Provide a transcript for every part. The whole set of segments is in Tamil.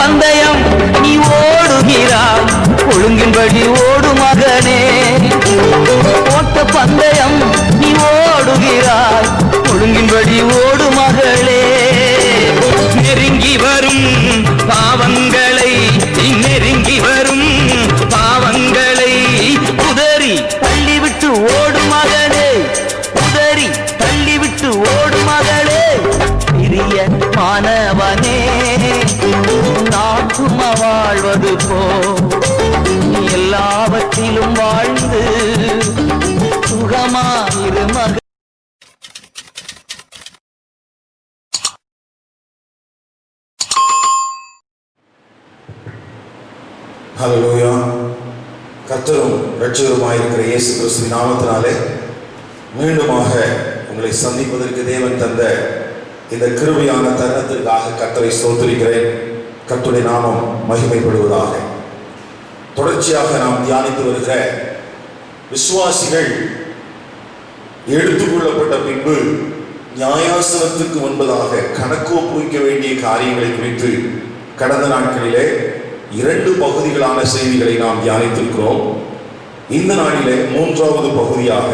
பந்தயம் நீ ஓடுகிறாய், ஒழுங்கின்படி ஓடு மகனே. ஓட்ட பந்தயம் நீ ஓடுகிறாய், ஒழுங்கின்படி ஓடு மகளே. நெருங்கி வரும் பாவங்களை, நெருங்கி வரும் பாவங்களை உதறி தள்ளிவிட்டு ஓடு மகனே, உதறி தள்ளிவிட்டு ஓடு மகளே. பிரிய மாணவனே, நாட்டுமா வாழ்வது போ, எல்லாவற்றிலும் வாழ்ந்து சுகமாயிரு மக. ஹல்லேலூயா. கர்த்தரும் இரட்சகருமாயிருக்கிற இயேசு கிறிஸ்துவின் நாமத்தினாலே மீண்டுமாக உங்களை சந்திப்பதற்கு தேவன் தந்த இந்த கிருபையான தருணத்திற்காக கர்த்தரை ஸ்தோத்திரிக்கிறேன். கர்த்தருடைய நாமம் மகிமைப்படுவதாக. தொடர்ச்சியாக நாம் தியானித்து வருகிற விசுவாசிகள் எடுத்துக்கொள்ளப்பட்ட பின்பு நியாயாசனத்துக்கு முன்பதாக கணக்கு ஒப்புவிக்க வேண்டிய காரியங்களை குறித்து கடந்த நாட்களிலே 2 பகுதிகளான செய்திகளை நாம் தியானித்திருக்கிறோம். இந்த நாளிலே 3வது பகுதியாக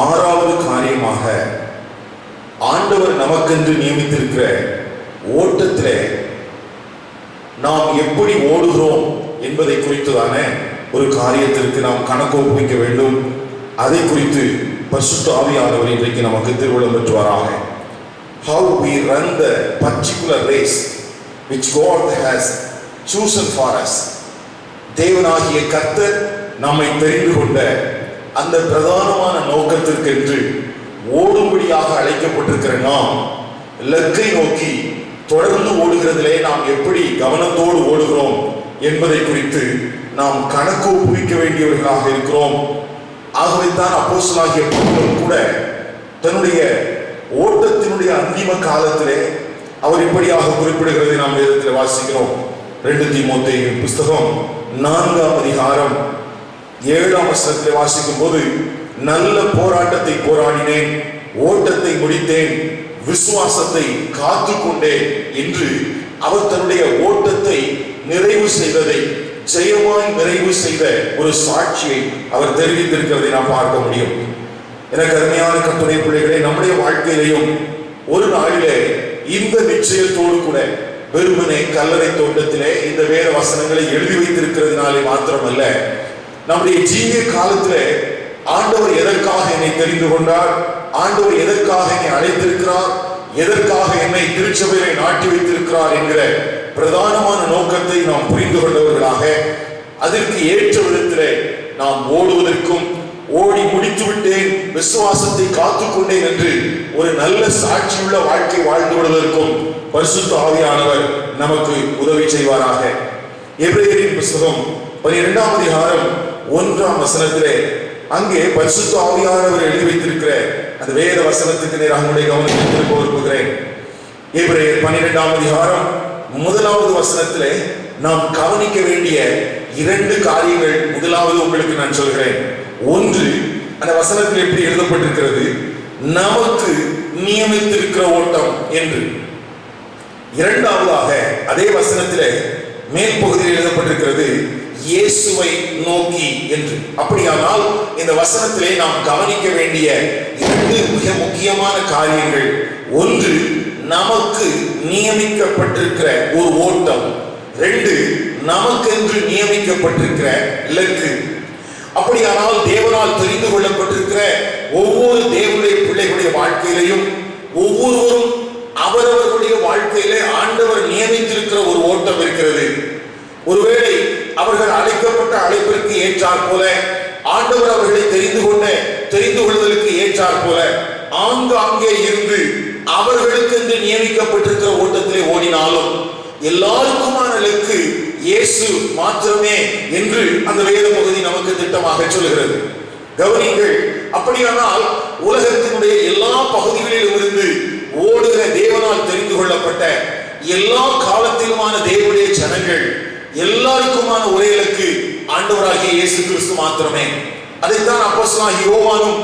6வது காரியமாக ஆண்டவர் நமக்கென்று நியமித்திருக்கிற ஓட்டத்திலே நாம் எப்படி ஓடுகிறோம் என்பதை குறித்துதான ஒரு காரியத்திற்கு நாம் கணக்கு ஒப்புவிக்க வேண்டும். அதை குறித்து பரிசுத்த ஆவியானவர் இன்றைக்கு நமக்கு திருவிழம் பெற்றுவாராக. How we run the particular race which God has chosen for us. தேவனாகிய கர்த்தர் நம்மை தெரிந்து கொண்ட அந்த பிரதானமான நோக்கத்திற்கென்று ஓடும்படியாக அழைக்கப்பட்டிருக்கிற நாம் இலக்கை நோக்கி தொடர்ந்து ஓடுகிறதிலே நாம் எப்படி கவனத்தோடு ஓடுகிறோம் என்பதை குறித்து நாம் கணக்கு ஒப்புவிக்க வேண்டியவர்களாக இருக்கிறோம். ஆகவேதான் அப்போஸ்தலனாகிய பவுல் கூட தன்னுடைய ஓட்டத்தினுடைய அந்திம காலத்திலே அவர் இப்படியாக குறிப்பிடுகிறதை நாம் வேதத்தில் வாசிக்கிறோம். 2 தீமோத்தேயு புஸ்தகம் 4ஆம் அதிகாரம் 7ஆம் வசனத்திலே வாசிக்கும் போது, நல்ல போராட்டத்தை போராடினேன், ஓட்டத்தை முடித்தேன், விசுவாசத்தை காத்துக்கொண்டேன் என்று அவர் தன்னுடைய ஓட்டத்தை நிறைவு செய்ததை, ஜெயமாய் நிறைவு செய்த ஒரு சாட்சியை அவர் தெரிவித்திருக்கிறதை நாம் பார்க்க முடியும். எனக்கு அருமையான கர்த்தருடைய பிள்ளைகளே, நம்முடைய வாழ்க்கையிலையும் ஒரு நாளிலே இந்த நிச்சயத்தோடு கூட வெறுமனே கல்லறை தோட்டத்திலே இந்த வேத வசனங்களை எழுதி வைத்திருக்கிறதுனாலே மாத்திரமல்ல, நம்முடைய ஜீவிய காலத்திலே ஆண்டவர் எதற்காக என்னை தெரிந்து கொண்டார், ஆண்டவர் எதற்காக என்னை அழைத்திருக்கிறார், எதற்காக என்னை திருச்சபையிலே நாட்டி வைத்திருக்கிறார் என்கிற பிரதானமான நோக்கத்தை நாம் புரிந்து கொண்டவர்களாக, அதற்கு ஏற்ற விதத்திலே நாம் ஓடுவதற்கும், ஓடி முடித்து விட்டேன், விசுவாசத்தை காத்துக்கொண்டேன் என்று ஒரு நல்ல சாட்சியுள்ள வாழ்க்கை வாழ்ந்து விடுவதற்கும் பரிசுத்த ஆவியானவர் நமக்கு உதவி செய்வாராக. எபிரேயரின் புஸ்தகம் 12ஆம் அதிகாரம் 1ஆம் வசனத்திலே அங்கே பரிசுத்த ஆவியானவர் எழுதி வைத்திருக்கிற அந்த வேத வசனத்துக்கு நேராக உங்களுடைய கவனத்தை திருப்ப விரும்புகிறேன். எபிரேயர் 12ஆம் அதிகாரம் 1வது வசனத்திலே நாம் கவனிக்க வேண்டிய 2 காரியங்கள். முதலாவது உங்களுக்கு நான் சொல்கிறேன். ஒன்று, அந்த வசனத்தில் எப்படி எழுதப்பட்டிருக்கிறது, நமக்கு நியமித்திருக்கிற ஓட்டம் என்று. இரண்டாவதாக அதே வசனத்திலே மேல் பகுதியில் எழுதப்பட்டிருக்கிறது இயேசுவை நோக்கி என்று. அப்படியானால் இந்த வசனத்திலே நாம் கவனிக்க வேண்டிய 2 மிக முக்கியமான காரியங்கள். ஒன்று, நமக்கு நியமிக்கப்பட்டிருக்கிற ஒரு ஓட்டம். 2, நமக்கென்று நியமிக்கப்பட்டிருக்கிற இலக்கு. அப்படியானால் தேவனால் தெரிந்து கொள்ளப்பட்டிருக்கிற ஒவ்வொரு தேவனுடைய பிள்ளைகளுடைய வாழ்க்கையிலையும் ஒவ்வொருவரும் அவரவர்களுடைய வாழ்க்கையிலே ஆண்டவர் நியமித்திருக்கிற ஒரு ஓட்டம் இருக்கிறது. ஒருவேளை அவர்கள் அழைக்கப்பட்ட அழைப்பிற்கு ஏற்றார் போல, ஆண்டவர் அவர்களை தெரிந்து கொள்வதற்கு ஏற்றார் போல ஆங்காங்கே இருந்து அவர்களுக்கு என்று நியமிக்கப்பட்டிருக்கிற ஓட்டத்திலே ஓடினாலும் எல்லாருக்குமான இலக்கு இயேசு மாத்திரமே என்று அந்த வேத பகுதி நமக்கு திட்டமாக சொல்கிறது. கவனிங்கள். அப்படியானால் உலகத்தினுடைய எல்லா பகுதிகளிலும் இருந்து ஓடுகிற தேவனால் தெரிந்து கொள்ளப்பட்ட எல்லா காலத்திலுமான தேவனுடைய ஜனங்கள் எல்லாருக்குமான ஒரே இலக்கு ஆண்டவராகிய இயேசு கிறிஸ்து மாத்திரமே. அதைத்தான் அப்போஸ்தலனாகிய யோவானும்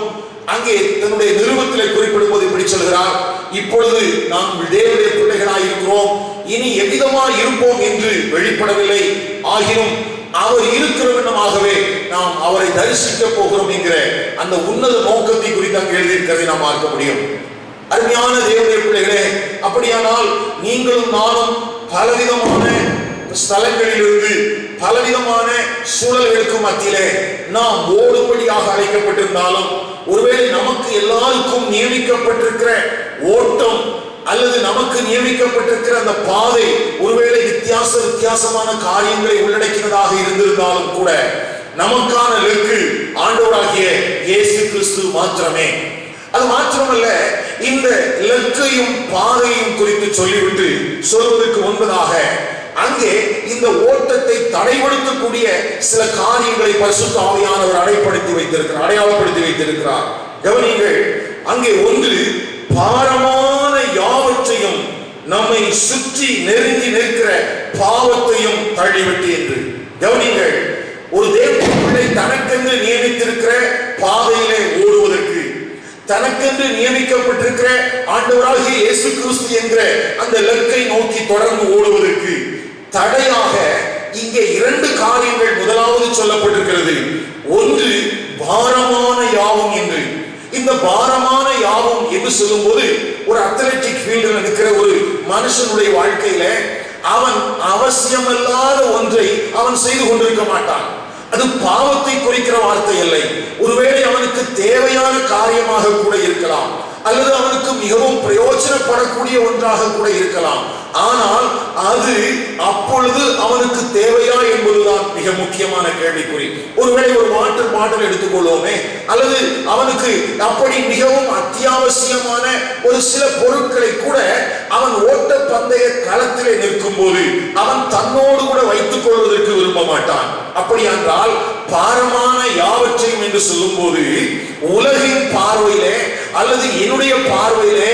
அங்கே தன்னுடைய நிருபத்திலே குறிப்பிடும் போது இப்படி சொல்கிறார், இப்பொழுது நாம் தேவனுடைய பிள்ளைகளாய் இருக்கிறோம், இனி எவ்விதமாய் இருப்போம் என்று வெளிப்படவில்லை. ஆகினும் அவர் இருக்கிற விதமாகவே நாம் அவரை தரிசிக்க போகிறோம் என்கிற அந்த உன்னத நோக்கத்தை குறித்து அங்கு எழுதியிருக்கிறதை நாம் பார்க்க முடியும். அருமையான தேவனுடைய பிள்ளைகளே, அப்படியானால் நீங்களும் நானும் பலவிதமான ஸ்தலங்களிலிருந்து பலவிதமான சூழல்களுக்கு மத்தியிலே நாம் ஓடுபடியாக அழைக்கப்பட்டிருந்தாலும், ஒருவேளை நமக்கு எல்லாருக்கும் நியமிக்கப்பட்டிருக்கிற ஓட்டம் அல்லது நமக்கு நியமிக்கப்பட்டிருக்கிற அந்த பாதை ஒருவேளை வித்தியாசமான காரியங்களை உள்ளடக்கினதாக இருந்திருந்தாலும் கூட, நமக்கான இலக்கு ஆண்டவராகிய இயேசு கிறிஸ்து மாத்திரமே. அது மாத்திரமல்ல, இந்த இலக்கையும் பாதையும் குறித்து சொல்லிவிட்டு சொல்வதற்கு முன்பதாக அங்கே இந்த ஓட்டத்தை தடைப்படுத்தக்கூடிய சில காரியங்களை பரிசுத்த ஆவியானவர் அடையாளப்படுத்தி வைத்திருக்கிறார். கவனிங்கள், அங்கே ஒன்று, பாரமான யாவற்றையும் நம்மை சுற்றி நெருங்கி நிற்கிற பாவத்தையும் தள்ளிவிட்டு என்று. கவனிங்கள், ஒரு தேவனுடைய தனக்கென்று நியமித்திருக்கிற பாதையிலே ஓடுவதற்கு, தனக்கென்று நியமிக்கப்பட்டிருக்கிற ஆண்டவராகிய இயேசு கிறிஸ்து என்கிற அந்த இலக்கை நோக்கி தொடர்ந்து ஓடுவதற்கு தடையாக இங்கே இரண்டு காரியங்கள் முதலாவது சொல்லப்பட்டிருக்கிறது. ஒன்று, பாரமான யாவும் என்று. இந்த பாரமான யாவும் என்று சொல்லும்போது, ஒரு அத்லெட்டிக் ஃபீல்டில் இருக்கிற ஒரு மனுஷனுடைய வாழ்க்கையில அவன் அவசியமல்லாத ஒன்றை அவன் செய்து கொண்டிருக்க மாட்டான். அது பாவத்தை குறிக்கிற வார்த்தை இல்லை. ஒருவேளை அவனுக்கு தேவையான காரியமாக கூட இருக்கலாம், அல்லது அவனுக்கு மிகவும் பிரயோஜனப்படக்கூடிய ஒன்றாக கூட இருக்கலாம். ஆனால் அது அப்பொழுது அவனுக்கு தேவையா என்பதுதான் மிக முக்கியமான கேள்விக்குறி. ஒருவேளை ஒரு வாட்டர் பாட்டில் எடுத்துக்கொள்வோமே, அல்லது அவனுக்கு அப்படி மிகவும் அத்தியாவசியமான ஒரு சில பொருட்களை கூட அவன் ஓட்ட பந்தய களத்திலே நிற்கும் போது அவன் தன்னோடு கூட வைத்துக் கொள்வதற்கு விரும்ப மாட்டான். அப்படி என்றால் பாரமான யாவற்றையும் என்று சொல்லும் போது, உலகின் பார்வையிலே அல்லது என்னுடைய பார்வையிலே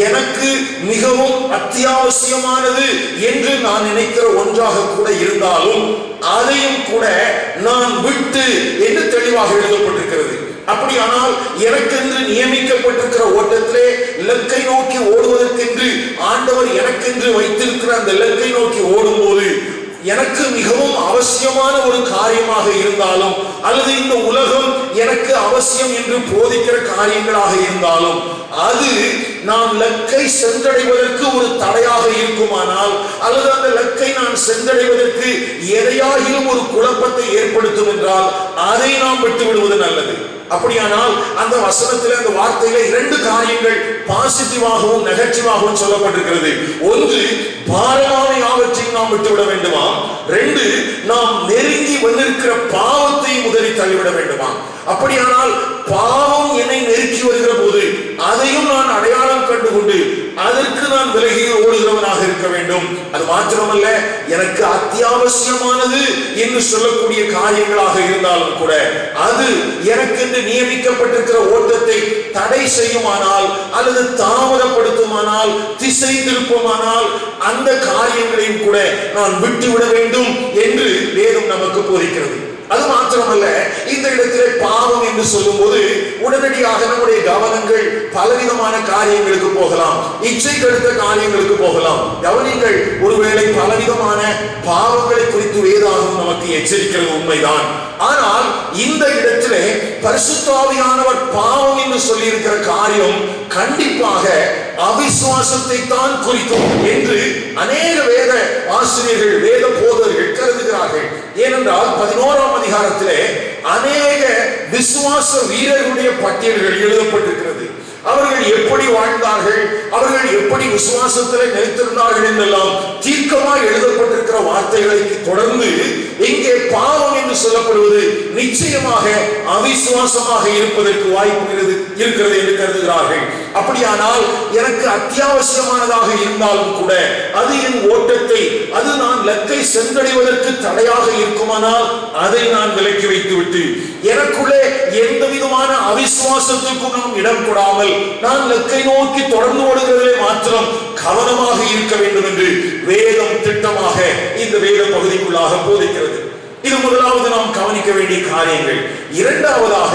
எனக்கு மிகவும் அத்தியாவசியமானது என்று நான் நினைக்கிற ஒன்றாக கூட இருந்தாலும் அதையும் கூட நான் விட்டு என்று தெளிவாக எழுதப்பட்டிருக்கிறது. அப்படியானால் எனக்கென்று நியமிக்கப்பட்டிருக்கிற ஓட்டத்திலே இலக்கை நோக்கி ஓடுவதற்கென்று ஆண்டவர் எனக்கென்று வைத்திருக்கிற அந்த இலக்கை நோக்கி ஓடும்போது, எனக்கு மிகவும் அவசியமான ஒரு காரியமாக இருந்தாலும், அல்லது இந்த உலகம் எனக்கு அவசியம் என்று போதிக்கிற காரியங்களாக இருந்தாலும், அது நான் இலக்கை சென்றடைவதற்கு ஒரு தடையாக இருக்குமானால், அல்லது அந்த இலக்கை நான் சென்றடைவதற்கு எதையாகிலும் ஒரு குழப்பத்தை ஏற்படுத்தும் என்றால் அதை நாம் விட்டு விடுவது நல்லது. அப்படியானால் அந்த வசனத்தில், அந்த வார்த்தையில இரண்டு காரியங்கள் பாசிட்டிவாகவும் நெகட்டிவாகவும் சொல்லப்பட்டிருக்கிறது. ஒன்று, பாரமான யாவற்றையும் நாம் விட்டுவிட வேண்டுமா? ரெண்டு, நாம் நெருங்கி வந்திருக்கிற பாவத்தை முதலில் தள்ளிவிட வேண்டுமா? அப்படியானால் பாவம் என்னை நெருக்கி வருகிற போது அதையும் நான் அடையாளம் கண்டுகொண்டு அதற்கு நான் விலகி ஓடுகிறவனாக இருக்க வேண்டும். அது மாத்திரமல்ல, எனக்கு அத்தியாவசியமானது என்று சொல்லக்கூடிய காரியங்களாக இருந்தாலும் கூட அது எனக்கு நியமிக்கப்பட்டிருக்கிற ஓட்டத்தை தடை செய்யுமானால், அல்லது தாமதப்படுத்துமானால், திசை திருப்புமானால், அந்த காரியங்களையும் கூட நான் விட்டுவிட வேண்டும் என்று வேதம் நமக்கு போதிக்கிறது. அது மாத்திரமல்ல, இந்த இடத்திலே பாவம் என்று சொல்லும் போது உடனடியாக நம்முடைய கவனங்கள் பலவிதமான காரியங்களுக்கு போகலாம், இச்சைக்கு அடுத்த காரியங்களுக்கு போகலாம். கவனிங்கள், ஒருவேளை பலவிதமான பாவங்களை குறித்து வேதாகம் நமக்கு எச்சரிக்கிறது உண்மைதான். ஆனால் இந்த இடத்திலே பரிசுத்த ஆவியானவர் பாவம் என்று சொல்லி இருக்கிற காரியம் கண்டிப்பாக அவிசுவாசத்தை தான் குறிக்கும் என்று அநேக வேத ஆசிரியர்கள், வேத போதர்கள் கருதுகிறார்கள். ஏனென்றால் 11ஆம் அதிகாரத்திலே அநேக விசுவாச வீரர்களுடைய பட்டியல்கள் எழுதப்பட்டிருக்கிறது. அவர்கள் எப்படி வாழ்ந்தார்கள், அவர்கள் எப்படி விசுவாசத்தில் நிலைத்திருந்தார்கள் என்றெல்லாம் தீர்க்கமாக எழுதப்பட்டிருக்கிற வார்த்தைகளை தொடர்ந்து இங்கே பாவம் என்று சொல்லப்படுவது நிச்சயமாக அவிசுவாசமாக இருப்பதற்கு வாய்ப்பு இருக்கிறது என்று கருதுகிறார்கள். அப்படியானால் எனக்கு அத்தியாவசியமானதாக இருந்தாலும் கூட அது என் ஓட்டத்தை, அது நான் இலக்கை சென்றடைவதற்கு தடையாக இருக்குமானால் அதை நான் விலக்கி வைத்துவிட்டு எனக்குள்ளே எந்த விதமான அவிசுவாசத்துக்கும் நாம் இடம் கொடாமல் நான் இலக்கை நோக்கி தொடர்ந்து ஓடுகிறதிலே மாத்திரம் கவனமாக இருக்க வேண்டும் என்று வேதம் திட்டமாக இந்த வேத பகுதிக்குள்ளாக போதிக்கிறது. இது முதலாவது நாம் கவனிக்க வேண்டிய காரியங்கள். இரண்டாவதாக,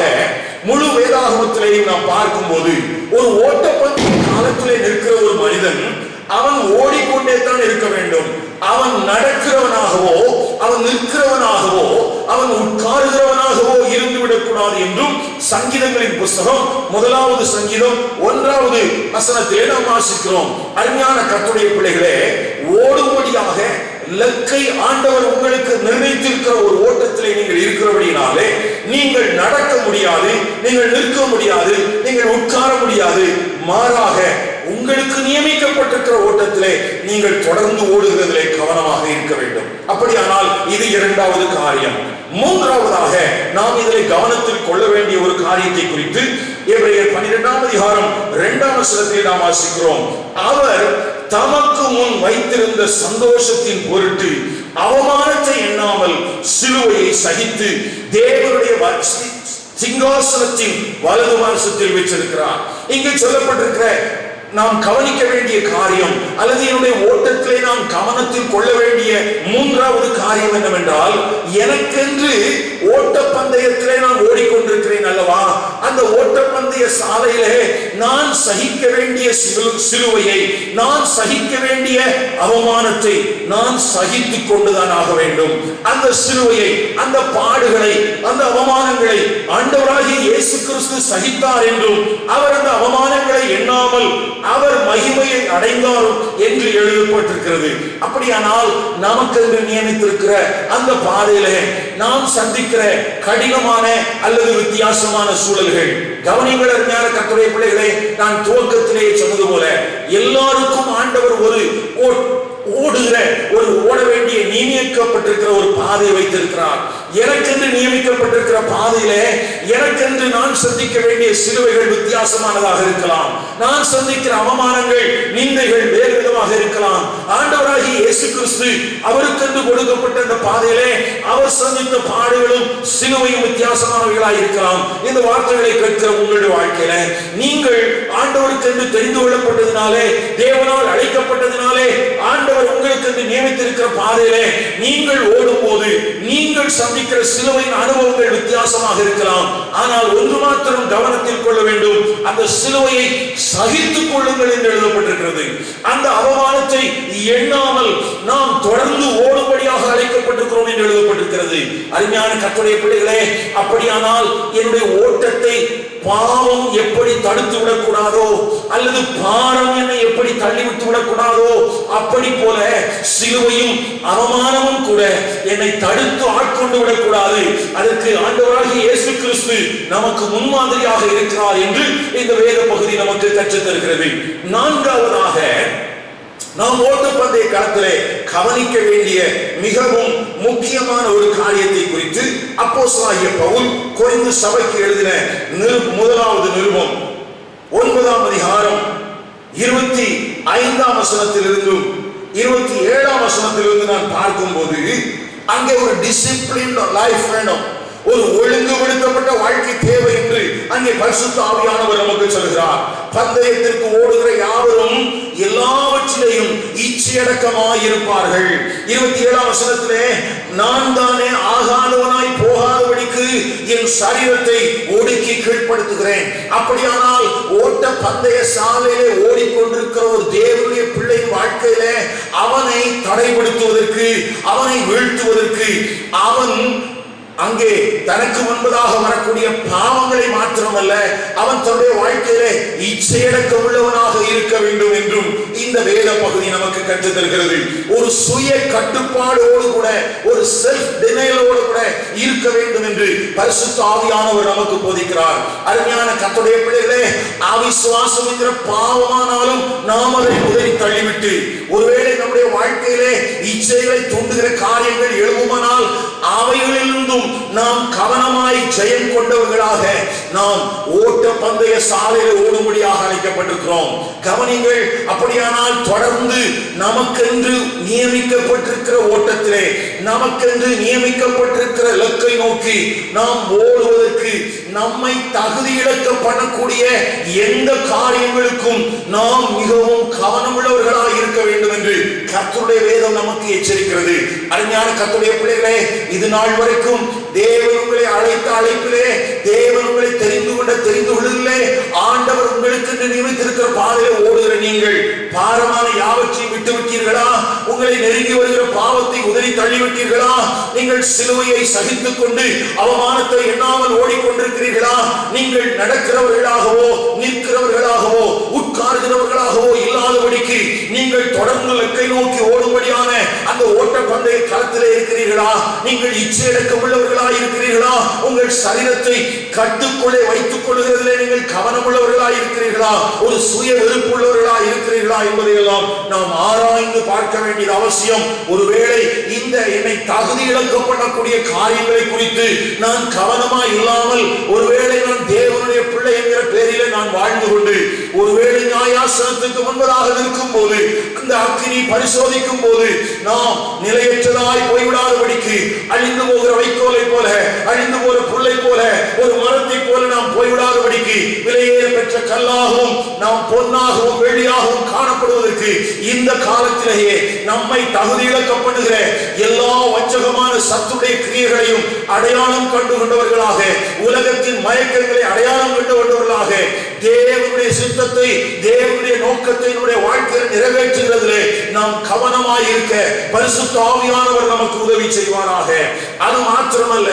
முழு வேதாகமத்திலேயும் நாம் பார்க்கும் போது ஒரு ஓட்டப்பந்தய காலத்திலே நிற்கிற ஒரு மனிதன் அவன் ஓடிக்கொண்டே தான் இருக்க வேண்டும். அவன் நடக்கிறவனாகவோ அவன் நிற்கிறவனாகவோ அவன் உட்காருகிறவனாகவோ இருந்துவிடக் கூடாது என்றும் சங்கீதங்களின் புஸ்தகம் 1வது சங்கீதம் 1வது வசனத்திலே நாம் வாசிக்கிறோம். அருமையான கர்த்தருடைய பிள்ளைகளே, ஓடும்படியாக இலக்கை ஆண்டவர் உங்களுக்கு நிர்ணயித்திருக்கிற ஒரு ஓட்டத்திலே நீங்கள் இருக்கிறபடினாலே நீங்கள் நடக்க முடியாது, நீங்கள் நிற்க முடியாது, நீங்கள் உட்கார முடியாது. மாறாக உங்களுக்கு நியமிக்கப்பட்டிருக்கிற ஓட்டத்திலே நீங்கள் தொடர்ந்து ஓடுகிறதிலே கவனமாக இருக்க வேண்டும். அப்படியானால் இது 2வது காரியம். 3வதாக நாம் இதில் கவனத்தில் கொள்ள வேண்டிய ஒரு காரியத்தை குறித்து எபிரேயர் 12ஆம் அதிகாரம் 2ஆம் வசனத்தில் நாம் வாசிக்கிறோம். அவர் தமக்கு முன் வைத்திருந்த சந்தோஷத்தின் பொருட்டு அவமானத்தை எண்ணாமல் சிலுவையை சகித்து தேவனுடைய சிங்காசனத்தின் வலது பார்சத்தில் வச்சிருக்கிறார். இங்கு சொல்லப்பட்டிருக்கிற நாம் கவனிக்க வேண்டிய காரியம் அல்லது என்னுடைய ஓட்டத்திலே நாம் கவனத்தில் கொள்ள வேண்டிய 3வது காரியம் என்னவென்றால், எனக்கென்று ஓட்டப்பந்தயத்திலே நான் ஓடிக்கொண்டிருக்கிறேன் அல்லவா, அந்த ஓட்டப்பந்தய சாலையிலே நான் சகிக்க வேண்டிய சிலுவையை, நான் சகிக்க வேண்டிய அவமானத்தை நான் சகித்துக் கொண்டுதான் ஆக வேண்டும். அந்த சிலுவையை, அந்த பாடுகளை, அந்த அவமானங்களை ஆண்டவராகிய இயேசு கிறிஸ்து சகித்தார் என்றும் அவர் அந்த அவமானங்களை எண்ணாமல் அவர் மகிமையை அடைந்தார் என்று எழுதப்பட்டிருக்கிறது. அப்படியானால் நமக்கு நியமித்திருக்கிற அந்த பாதையிலே நாம் சந்திக்கிற கடினமான அல்லது வித்தியாசமான சூழல்கள், கவனிங்கள் அருமையான கர்த்தருடைய பிள்ளைகளே, நான் துவக்கத்திலே சொன்னது போல எல்லாருக்கும் ஆண்டவர் ஒரு ஓடுகிற ஒரு ஓட வேண்டிய நியமிக்கப்பட்டிருக்கிற ஒரு பாதை வைத்திருக்கிறார். எனக்கென்று நியமிக்கப்பட்டிருக்கிற பாதையிலே எனக்கென்று நான் சந்திக்க வேண்டிய சிலுவைகள் வித்தியாசமானதாக இருக்கலாம். நான் சந்திக்கிற அவமானங்கள், நிந்தைகள் வேறு விதமாக இருக்கலாம். ஆண்டவராகிய இயேசு கிறிஸ்து அவருக்கென்று கொடுக்கப்பட்ட அந்த பாதையிலே அவர் சந்தித்த பாடுகளும் சிலுவையும் வித்தியாசமானவைகளாக இருக்கலாம். இந்த வார்த்தைகளை கேட்கிற உங்களுடைய வாழ்க்கையில நீங்கள் ஆண்டவருக்கென்று தெரிந்து கொள்ளப்பட்டதினாலே, தேவனால் அழைக்கப்பட்டதினாலே, ஆண்டவர் உங்களுக்கு நியமித்திருக்கிற பாதையிலே நீங்கள் ஓடும் போது நீங்கள் சந்திக்கிற சிலுவையின் அனுபவங்கள் வித்தியாசமாக இருக்கலாம். ஆனால் ஒன்று மாத்திரம் கவனத்தில் கொள்ள வேண்டும், அந்த சிலுவையை சகித்துக் கொள்ளுங்கள் என்று எழுதப்பட்டிருக்கிறது. அந்த அவமானத்தை எண்ணாமல் நாம் தொடர்ந்து ஓடும்படியாக அழைக்கப்பட்டிருக்கிறோம் என்று எழுதப்பட்டிருக்கிறது. அருமையான கர்த்தருடைய பிள்ளைகளே, அப்படியானால் என்னுடைய ஓட்டத்தை பாவம் எப்படி தடுத்து விடக்கூடாதோ அல்லது பாரம் என்னை எப்படி தள்ளிவிட்டு விடக்கூடாதோ, அப்படி போல சிலுவையும் அவமானமும் கூட என்னை தடுத்து ஆட்கொண்டு விடக்கூடாது. அதற்கு ஆண்டவராகிய இயேசு கிறிஸ்து நமக்கு முன்மாதிரியாக இருக்கிறார் என்று இந்த வேத பகுதி நமக்கு கற்றுத் தருகிறது. 4வதாக நாம் ஓட்டப்பந்தய களத்திலே கவனிக்க வேண்டிய மிகவும் முக்கியமான ஒரு காரியத்தை குறித்து அப்போஸ்தலனாகிய பவுல் கொரிந்து சபைக்கு எழுதின 1வது நிருபம் 9ஆம் அதிகாரம் 25ஆம் வசனத்திலிருந்தும் 27ஆம் வசனத்திலிருந்து நான் பார்க்கும்போது அங்கே ஒரு டிசிப்ளின் லைஃப் வேணும், ஒரு ஒழுங்குபடுத்தப்பட்ட வாழ்க்கை தேவை என்று அங்கே பரிசுத்த ஆவியானவர் நமக்கு சொல்கிறார். பந்தயத்திற்கு ஓடுகிற யாவரும் எல்லாவற்றிலையும் இச்சையடக்கமாய் இருப்பார்கள். 27ஆம் வசனத்திலே, நான் தானே ஆகாதவனாய் போகாதபடிக்கு என் சரீரத்தை ஒடுக்கி கீழ்ப்படுத்துகிறேன். அப்படியானால் ஓட்ட பந்தய சாலையிலே ஓடிக்கொண்டிருக்கிற ஒரு தேவனுடைய பிள்ளை வாழ்க்கையிலே அவனை தடைப்படுத்துவதற்கு, அவனை வீழ்த்துவதற்கு, அவன் அங்கே தனக்கு முன்பதாக வரக்கூடிய பாவங்களை மாத்திரமல்ல, அவன் தன்னுடைய வாழ்க்கையிலே இச்சையடக்க உள்ளவனாக இருக்க வேண்டும் என்றும் இந்த வேத பகுதி நமக்கு கற்றுத் தருகிறது. ஒரு சுய கட்டுப்பாடோடு கூட, ஒரு செல்ஃப் டினையலோடு கூட இருக்க வேண்டும் என்று பரிசுத்த ஆவியானவர் நமக்கு போதிக்கிறார். அருமையான கர்த்தருடைய பிள்ளைகளே, அவிசுவாசம் என்கிற பாவமானாலும் நாம் அதை உதறி தள்ளிவிட்டு, ஒருவேளை நம்முடைய வாழ்க்கையிலே இச்சைகளை தூண்டுகிற காரியங்கள் எழும்புமானால் அவைகளிலிருந்தும் நாம் கவனமாய் ஜெயம் கொண்டவர்களாக நாம் ஓட்ட பந்தய சாலையில் ஓடும்படியாக அழைக்கப்பட்டிருக்கிறோம். கவனிங்கள், அப்படியானால் தொடர்ந்து நமக்கென்று நியமிக்கப்பட்டிருக்கிற ஓட்டத்திலே, நமக்கென்று நியமிக்கப்பட்டிருக்கிற இலக்கை நோக்கி நாம் ஓடுவதற்கு நம்மை தகுதி இழக்க பண்ணக்கூடிய எந்த காரியங்களுக்கும் நாம் மிகவும் கவனமுள்ளவர்களாக இருக்க வேண்டும் என்று கர்த்தருடைய வேதம் நமக்கு எச்சரிக்கிறது. அருமையான கர்த்தருடைய பிள்ளைகளே, இது நாள் வரைக்கும் தேவன் உங்களை அழைத்த அழைப்பிலே, தேவன் உங்களை தெரிந்து கொண்ட தெரிந்து கொள்ளிலே, ஆண்டவர் உங்களுக்கு நியமித்திருக்கிற பாதையிலே ஓடுகிற நீங்கள் பாரமான யாவற்றையும் விட்டு விட்டீர்களா? உங்களை நெருங்கி வருகிற பாவத்தை உதறி தள்ளிவிட்டீர்களா? நீங்கள் சிலுவையை சகித்துக் கொண்டு அவமானத்தை எண்ணாமல் ஓடிக்கொண்டிருக்கிறீர்களா? நீங்கள் நடக்கிறவர்களாகவோ நிற்கிறவர்களாகவோ உட்கார்கிறவர்களாகவோ இல்லாதபடிக்கு நீங்கள் தொடர்ந்து லக்கை நோக்கி ஓடும்படியான அந்த ஓட்ட பந்தய களத்திலே இருக்கிறீர்களா? நீங்கள் இச்சையடக்கம் உள்ளவர்களாக இருக்கிறீர்களா? உங்கள் சரீரத்தை கட்டுக்குள்ளே வைத்துக் கொள்கிறதிலே நீங்கள் கவனமுள்ளவர்களாக இருக்கிறீர்களா? ஒரு சுய வெறுப்புள்ளவர்களாக இருக்கிறீர்களா என்பதையெல்லாம் நாம் ஆராய்ந்து பார்க்க வேண்டியது அவசியம். ஒருவேளை இந்த என்னை தகுதி இழக்க பண்ணக்கூடிய காரியங்களை குறித்து நான் கவனமாய் இல்லாமல், ஒருவேளை நான் தேவனுடைய பிள்ளை என்கிற பேரிலே நான் வாழ்ந்து கொண்டு, ஒருவேளை நியாயாசனத்துக்கு முன்பதாக இருக்கும் போது, அந்த அக்கினி பரிசோதிக்கும் போது நாம் நிலையற்றதாய் போய்விடாதபடிக்கு, அழிந்து போகிற வைக்கோலை போல, அழிந்து போகிற புல்லை போல, ஒரு மரத்தை போல நாம் போய்விடாதபடிக்கு, விலையேற பெற்ற கல்லாகவும் நாம் பொன்னாகவும் வெள்ளியாகவும் காணப்படுவதற்கு இந்த காலத்திலேயே நம்மை தகுதி இழக்கப்படுகிற எல்லா வஞ்சகமான சத்துடைய கிரியைகளையும் அடையாளம் கண்டு கொண்டவர்களாக, உலகத்தின் மயக்கங்களை அடையாளம் கண்டு கொண்டவர்களாக, தேவனுடைய சித்தத்தை, தேவனுடைய நோக்கத்தை நம்முடைய வாழ்க்கையில் நிறைவேற்றுகிறதிலே நாம் கவனமாய் இருக்க பரிசுத்த ஆவியானவர் நமக்கு உதவி செய்வாராக. அது மாத்திரமல்ல,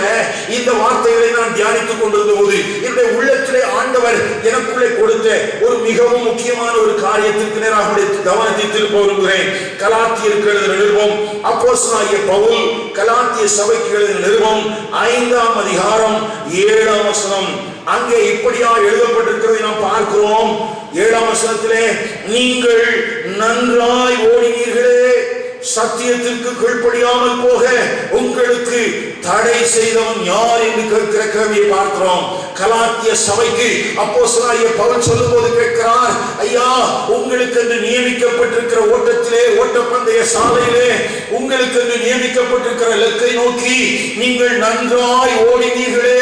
இந்த வார்த்தைகளை நான் தியானித்துக் கொண்டிருந்த போது என்னுடைய உள்ளத்திலே ஆண்டவர் எனக்குள்ளே கொடுத்த ஒரு மிகவும் முக்கியமான ஒரு காரியத்திற்கு நேராக கவனத்தை திருப்ப விரும்புகிறேன். கலாத்தியருக்கு எழுதின நிருபம், அப்போஸ்தலனாகிய பவுல் கலாத்திய சபைக்கு எழுதின நிருபம் 5ஆம் அதிகாரம் 7ஆம் வசனம். அங்கே இப்படியா எழுதப்பட்டிருக்கிறதை நாம் பார்க்கிறோம். 7ஆம் வசனத்திலே, நீங்கள் நன்றாய் ஓடினீர்களே, சத்தியத்திற்கு கீழ்ப்படியாமல் போக உங்களுக்கு தடை செய்தவன் யார் என்று கேட்கிற கேள்வியை பார்க்கிறோம். கலாத்திய சபைக்கு அப்போஸ்தலனாகிய பவுல் சொல்லும்போது கேட்கிறார், ஐயா, உங்களுக்கு என்று நியமிக்கப்பட்டிருக்கிற ஓட்டத்திலே, ஓட்டப்பந்தய சாலையிலே உங்களுக்கு என்று நியமிக்கப்பட்டிருக்கிற இலக்கை நோக்கி நீங்கள் நன்றாய் ஓடினீர்களே.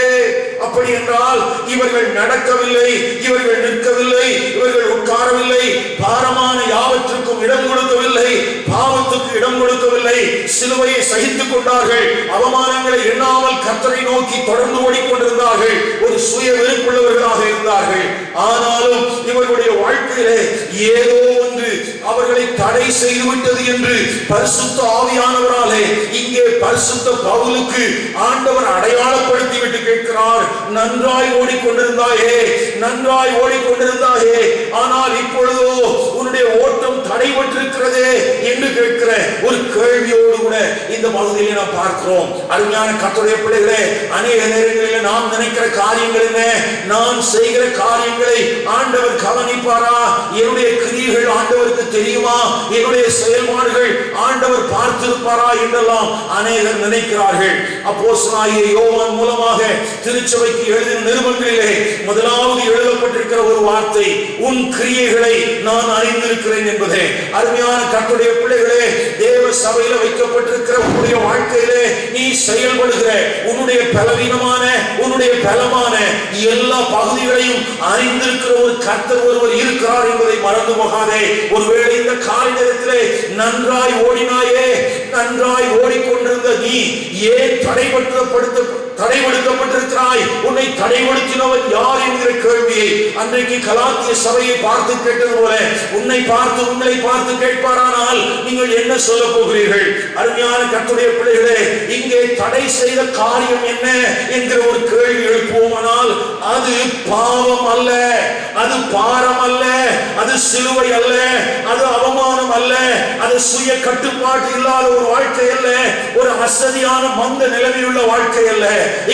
அப்படி என்றால் இவர்கள் நடக்கவில்லை, இவர்கள் நிற்கவில்லை, இவர்கள் உட்காரவில்லை, பாரமான யாவற்றுக்கும் இடம் கொடுக்கவில்லை, பாவத்துக்கு இடம் கொடுக்கவில்லை, சிலுவையை சகித்துக் கொண்டார்கள், அவமானங்களை எண்ணாமல் கர்த்தரை நோக்கி தொடர்ந்து ஓடிக்கொண்டிருந்தார்கள், ஒரு சுய வெறுப்புள்ளவர்களாக இருந்தார்கள். ஆனாலும் இவர்களுடைய வாழ்க்கையிலே ஏதோ ஒன்று அவர்களை தடை செய்துவிட்டது என்று பரிசுத்த ஆவியானவராலே இங்கே பரிசுத்த பவுலுக்கு ஆண்டவர் அடையாளப்படுத்தி விட்டு கேட்கிறார், நன்றாய் ஓடிக்கொண்டிருந்தாயே, நன்றாய் ஓடிக்கொண்டிருந்தாயே, ஆனால் இப்பொழுதோ உன்னுடைய ஓட்டம் தடைபட்டிருக்கிறதே என்று கேட்கிற ஒரு கேள்வியோடு கூட இந்த பகுதியிலே நாம் பார்க்கிறோம். அருமையான கர்த்தருடைய பிள்ளைகளே, அநேக நேரங்களில் நாம் நினைக்கிற காரியங்கள் என்ன? நான் செய்கிற காரியங்களை ஆண்டவர் கவனிப்பாரா? என்னுடைய கிரியைகள் ஆண்டவருக்கு தெரியுமா? என்னுடைய செயல்பாடுகள் ஆண்டவர் பார்த்திருப்பாரா என்றெல்லாம் அநேகர் நினைக்கிறார்கள். அப்போஸ்தலனாகிய யோவான் மூலமாக திருச்சபைக்கு எழுதின நிருபங்களிலே முதலாவது எழுதப்பட்டிருக்கிற ஒரு வார்த்தை, உன் கிரியைகளை நான் அறிந்திருக்கிறேன் என்பதே. அருமையான கர்த்தருடைய பிள்ளைகளே, தேவ சபையில வைக்கப்பட்டிருக்கிற உன்னுடைய வாழ்க்கையிலே நீ செயல்படுகிற உன்னுடைய பலவீனமான, உன்னுடைய பலமான எல்லா பகுதிகளையும் அறிந்திருக்கிற ஒரு கர்த்தர் ஒருவர் இருக்கிறார் என்பதை மறந்து போகாதே. ஒருவேளை இந்த காலை நேரத்திலே நன்றாய் ஓடினாயே, நன்றாய் ஓடிக்கொண்டிருந்த நீ ஏன் தடைபடுத்தப்பட்டிருக்கிறாய்? உன்னை தடைபடுத்தினவன் யார் என்கிற கேள்வியை அன்றைக்கு கலாத்திய சபையை பார்த்து கேட்டது போல உன்னை பார்த்து, உங்களை பார்த்து கேட்பாரானால் நீங்கள் என்ன சொல்ல போகிறீர்கள்? அருமையான கர்த்தருடைய பிள்ளைகளே, இங்கே தடை செய்த காரியம் என்ன என்கிற ஒரு கேள்வி எழுப்புவோமானால் அது பாவம் அல்ல, அது பாரம் அல்ல, அது சிலுவை அல்ல, அது அவமானம் அல்ல, அது சுய கட்டுப்பாடு இல்லாத ஒரு வாழ்க்கை அல்ல, ஒரு அசதியான மந்த நிலையில் உள்ள வாழ்க்கை அல்ல.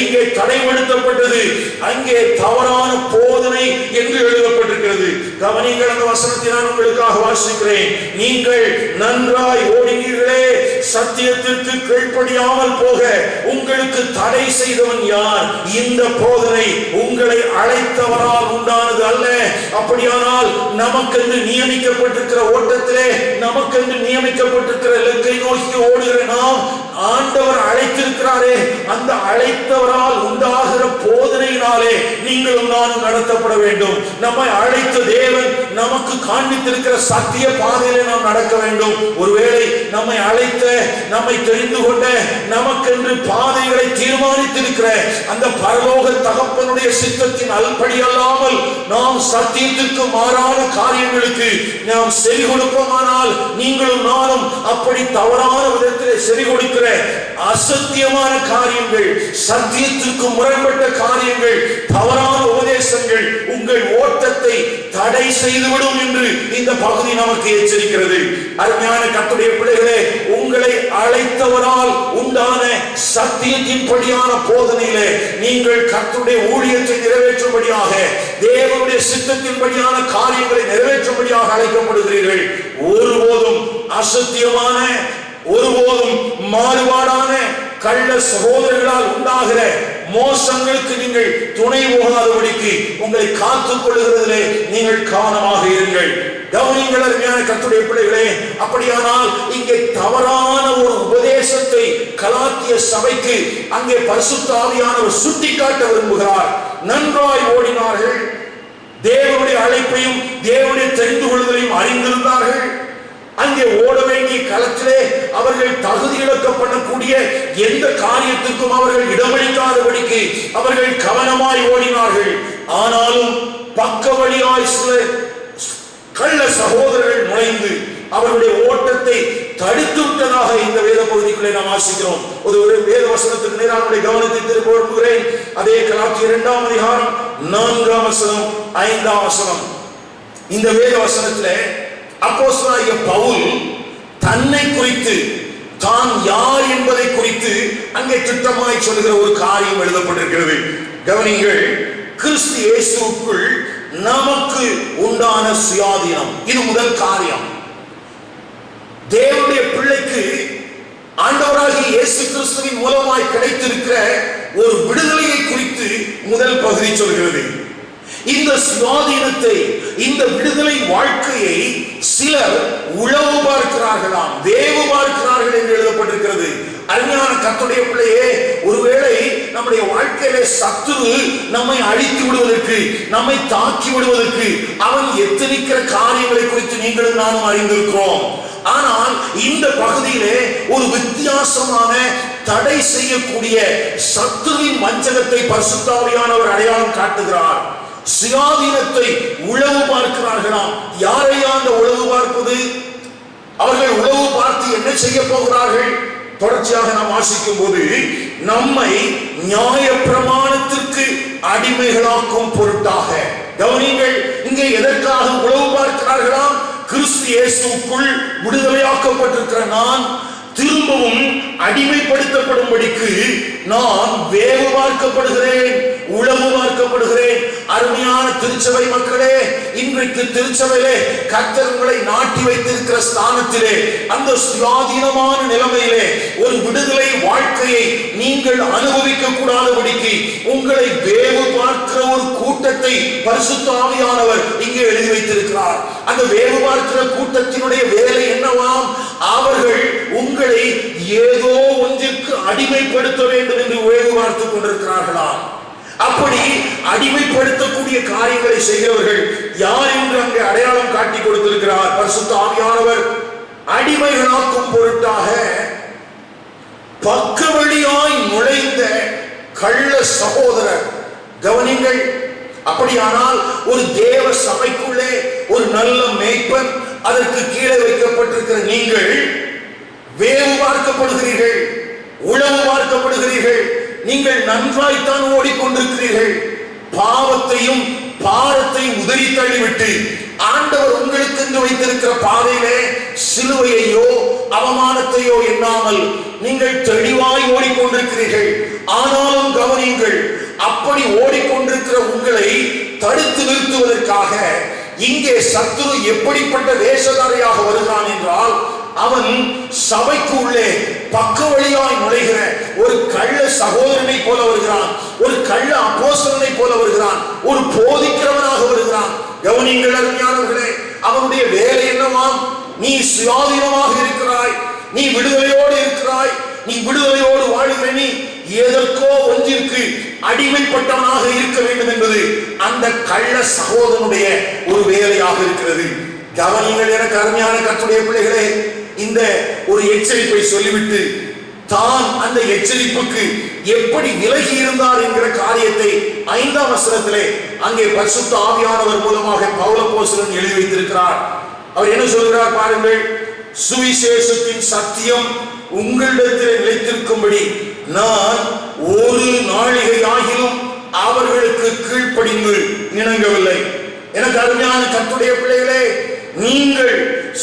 இங்கே தடைபடுத்தப்பட்டது அங்கே தவறான போதனை என்று எழுதப்பட்டிருக்கிறது. கவனிங்கள், அந்த வசனத்தை நான் உங்களுக்காக வாசிக்கிறேன். நீங்கள் நன்றாய் ஓடினீர்களே, சத்தியத்திற்கு கீழ்ப்படியாமல் போக உங்களுக்கு தடை செய்தவன் யார்? இந்த போதனை உங்களை அழைத்தவரால் உண்டானது அல்ல. அப்படியானால் நமக்கென்று நியமிக்கப்பட்டிருக்கிற ஓட்டத்திலே, நமக்கென்று நியமிக்கப்பட்டிருக்கிற இலக்கை நோக்கி ஓடுகிற நாம் ஆண்டவர் அழைத்திருக்கிறாரே, அந்த அழைத்தவரால் உண்டாகிற போதனையினாலே நீங்களும் நானும் நடத்தப்பட வேண்டும். நம்மை அழைத்த தேவன் நமக்கு காண்பித்திருக்கிற சத்திய பாதையிலே நாம் நடக்க வேண்டும். ஒருவேளை நம்மை அழைத்த, நம்மை தெரிந்து கொண்ட, நமக்கென்று பாதைகளை தீர்மானித்திருக்கிற அந்த பரலோக தகப்பனுடைய சித்தத்தின் அல்படி அல்லாமல் நாம் சத்தியத்திற்கு மாறான காரியங்களுக்கு நாம் செவி கொடுப்போமானால், நீங்களும் நானும் அப்படி தவறான விதத்திலே செவி கொடுக்கிற அசத்தியமான காரியங்கள், சத்தியத்திற்கு முரண்பட்ட காரியங்கள், தவறான உபதேசங்கள் உங்கள் ஓட்டத்தை தடை செய்துவிடும் என்று இந்த பகுதி நமக்கு எச்சரிக்கிறது. அருமையான கர்த்தருடைய பிள்ளைகளே, உங்களை அழைத்தவரால் உண்டான சத்தியத்தின் படியான போதனையிலே நீங்கள் கர்த்தருடைய ஊழியத்தை நிறைவேற்றும்படியாக, தேவனுடைய சித்தத்தின் படியான காரியங்களை நிறைவேற்றும்படியாக அழைக்கப்படுகிறீர்கள். ஒருபோதும் அசத்தியமான, ஒருபோதும் மாறுபாடான கள்ள சகோதரர்களால் உண்டாகிற மோசங்களுக்கு நீங்கள் துணை போகாதபடிக்கு உங்களை காத்துக் கொள்ளுகிறதிலே நீங்கள் கவனமாக இருங்கள். கவனிங்கள் அருமையான கர்த்தருடைய பிள்ளைகளே. அப்படியானால் இங்கே தவறான ஒரு உபதேசத்தை கலாத்திய சபைக்கு அங்கே பரிசுத்த ஆவியானவர் சுட்டிக்காட்ட விரும்புகிறார். நன்றாய் ஓடினார்கள், தேவனுடைய அழைப்பையும் தேவனுடைய தெரிந்து கொள்வதையும் அறிந்திருந்தார்கள். அங்கே ஓட வேண்டிய களத்திலே அவர்கள் தகுதி இழக்கப்படக்கூடிய எந்த காரியத்திற்கும் அவர்கள் இடமளிக்காதபடிக்கு அவர்கள் கவனமாய் ஓடினார்கள். ஆனாலும் பக்க வழியாய் சில கள்ள சகோதரர்கள் நுழைந்து அவருடைய ஓட்டத்தை தடுத்து விட்டதாக இந்த வேத பகுதிக்குள்ளே நாம் வாசிக்கிறோம். ஒரு வேத வசனத்துக்கு நேராக கவனத்தை திரும்ப விரும்புகிறேன். அதே கலாத்தியர் 2ஆம் அதிகாரம் 4ஆம் வசனம் 5ஆம் வசனம். இந்த வேத வசனத்திலே அப்போஸ்தலனாகிய பவுல் தன்னை குறித்து, தான் யார் என்பதை குறித்து அங்கே திட்டமாய் சொல்லுகிற ஒரு காரியம் எழுதப்பட்டிருக்கிறது. கவனிங்கள், கிறிஸ்து இயேசுவுக்குள் நமக்கு உண்டான சுயாதீனம். இது முதல் காரியம். தேவனுடைய பிள்ளைக்கு ஆண்டவராகிய இயேசு கிறிஸ்துவின் மூலமாய் கிடைத்திருக்கிற ஒரு விடுதலையை குறித்து முதல் பகுதி சொல்கிறது. இந்த சுயாதீனத்தை, இந்த விடுதலை வாழ்க்கையை சிலர் உளவு பார்க்கிறார்களாம், வேவு பார்க்கிறார்கள் என்று எழுதப்பட்டிருக்கிறது. அருமையான கர்த்தருடைய பிள்ளையே, ஒருவேளை நம்முடைய வாழ்க்கையிலே சத்துரு நம்மை அழித்து விடுவதற்கு, நம்மை தாக்கி விடுவதற்கு அவன் எத்தனிக்கிற காரியங்களை குறித்து நீங்களும் நானும் அறிந்திருக்கிறோம். ஆனால் இந்த பகுதியிலே ஒரு வித்தியாசமான தடை செய்யக்கூடிய சத்துருவின் வஞ்சகத்தை பரிசுத்த ஆவியானவர் அடையாளம் காட்டுகிறார். சுயாதீனத்தை உளவு பார்க்கிறார்களாம். யாரையா அந்த உளவு பார்ப்பது? அவர்கள் உளவு பார்த்து என்ன செய்ய போகிறார்கள்? தொடர்ச்சியாக நாம் வாசிக்கும் போது, நம்மை நியாய பிரமாணத்திற்கு அடிமைகளாக்கும் பொருட்டாக. கவனிங்கள், இங்கே எதற்காக உளவு பார்க்கிறார்களாம்? கிறிஸ்து இயேசுவுக்குள் விடுதலையாக்கப்பட்டிருக்கிற நான் திரும்பவும் அடிமைப்படுத்தப்படும்படிக்கு நான் வேவு பார்க்கப்படுகிறேன், உளவு பார்க்கப்படுகிறேன். அருமையான திருச்சபை மக்களே, இன்றைக்கு திருச்சபையிலே கர்த்தர் உங்களை நாட்டி வைத்திருக்கிற ஸ்தானத்திலே, அந்த சுயாதீனமான நிலைமையிலே ஒரு விடுதலை வாழ்க்கையை நீங்கள் அனுபவிக்க கூடாதபடிக்கு உங்களை வேவு பார்க்கிற ஒரு கூட்டத்தை பரிசுத்த ஆவியானவர் இங்கே எழுதி வைத்திருக்கிறார். அந்த வேவு பார்க்கிற கூட்டத்தினுடைய வேலை என்னவாம்? அவர்கள் உங்களை ஏதோ ஒன்றிற்கு அடிமைப்படுத்த வேண்டும் என்று வேவு பார்த்துக் கொண்டிருக்கிறார்களாம். அப்படி அடிமைப்படுத்தக்கூடிய காரியங்களை செய்கிறவர்கள் யார் என்று அங்கே அடையாளம் காட்டி கொடுத்திருக்கிறார் பரிசுத்த ஆவியானவர். அடிமைகளாக்கும் பொருட்டாக பக்க வழியாய் நுழைந்த கள்ள சகோதரர். கவனிங்கள், அப்படியானால் ஒரு தேவ சபைக்குள்ளே ஒரு நல்ல மேய்ப்பன், அதற்கு கீழே வைக்கப்பட்டிருக்கிற நீங்கள் வேவு பார்க்கப்படுகிறீர்கள், உளவு பார்க்கப்படுகிறீர்கள். நீங்கள் நன்றாய்த்தான் ஓடிக்கொண்டிருக்கிறீர்கள். பாவத்தையும் பாரத்தையும் உதறி தள்ளிவிட்டு ஆண்டவர் உங்களுக்கு என்று வைத்திருக்கிற பாதையிலே சிலுவையையோ அவமானத்தையோ எண்ணாமல் நீங்கள் தெளிவாய் ஓடிக்கொண்டிருக்கிறீர்கள். ஆனாலும் கவனியுங்கள், அப்படி ஓடிக்கொண்டிருக்கிற உங்களை தடுத்து நிறுத்துவதற்காக இங்கே சத்துரு எப்படிப்பட்ட வேஷதாரியாக வருகிறான் என்றால், அவன் சபைக்கு உள்ளே பக்க வழியாய் நுழைகிற ஒரு கள்ள சகோதரனை போல வருகிறான், ஒரு கள்ள அப்போஸ்தலனை போல வருகிறான், ஒரு போதிக்கிறவனாக வருகிறான். கவனிங்கள் அருமையானவர்களே, அவனுடைய வேலை என்னவாம்? நீ சுயாதீனமாக இருக்கிறாய், நீ விடுதலையோடு இருக்கிறாய், நீ விடுதலையோடு வாழுகிற நீ எதற்கோ ஒன்றிற்கு அடிமைப்பட்டவனாக இருக்க வேண்டும் என்பது அந்த கள்ள சகோதரனுடைய ஒரு வேலையாக இருக்கிறது. கவனிங்கள் எனக்கு அருமையான கர்த்தருடைய பிள்ளைகளே, இந்த ஒரு எச்சரிப்பை சொல்லிவிட்டு தான் அந்த எச்சரிப்புக்கு எப்படி விலகி இருந்தார் என்கிற காரியத்தை 5ஆம் வசனத்திலே அங்கே பரிசுத்த ஆவியானவர் மூலமாக பவுல் அப்போஸ்தலன் எழுதி வைத்திருக்கிறார். அவர் என்ன சொல்கிறார் பாருங்கள். சுவிசேஷத்தின் சத்தியம் உங்களிடத்தில் நிலைத்திருக்கும்படி நான் ஒரு நாழிகை ஆகிலும் அவர்களுக்கு கீழ்ப்படிந்து இணங்கவில்லை. எனக்கு அருமையான கர்த்தருடைய பிள்ளைகளே, நீங்கள்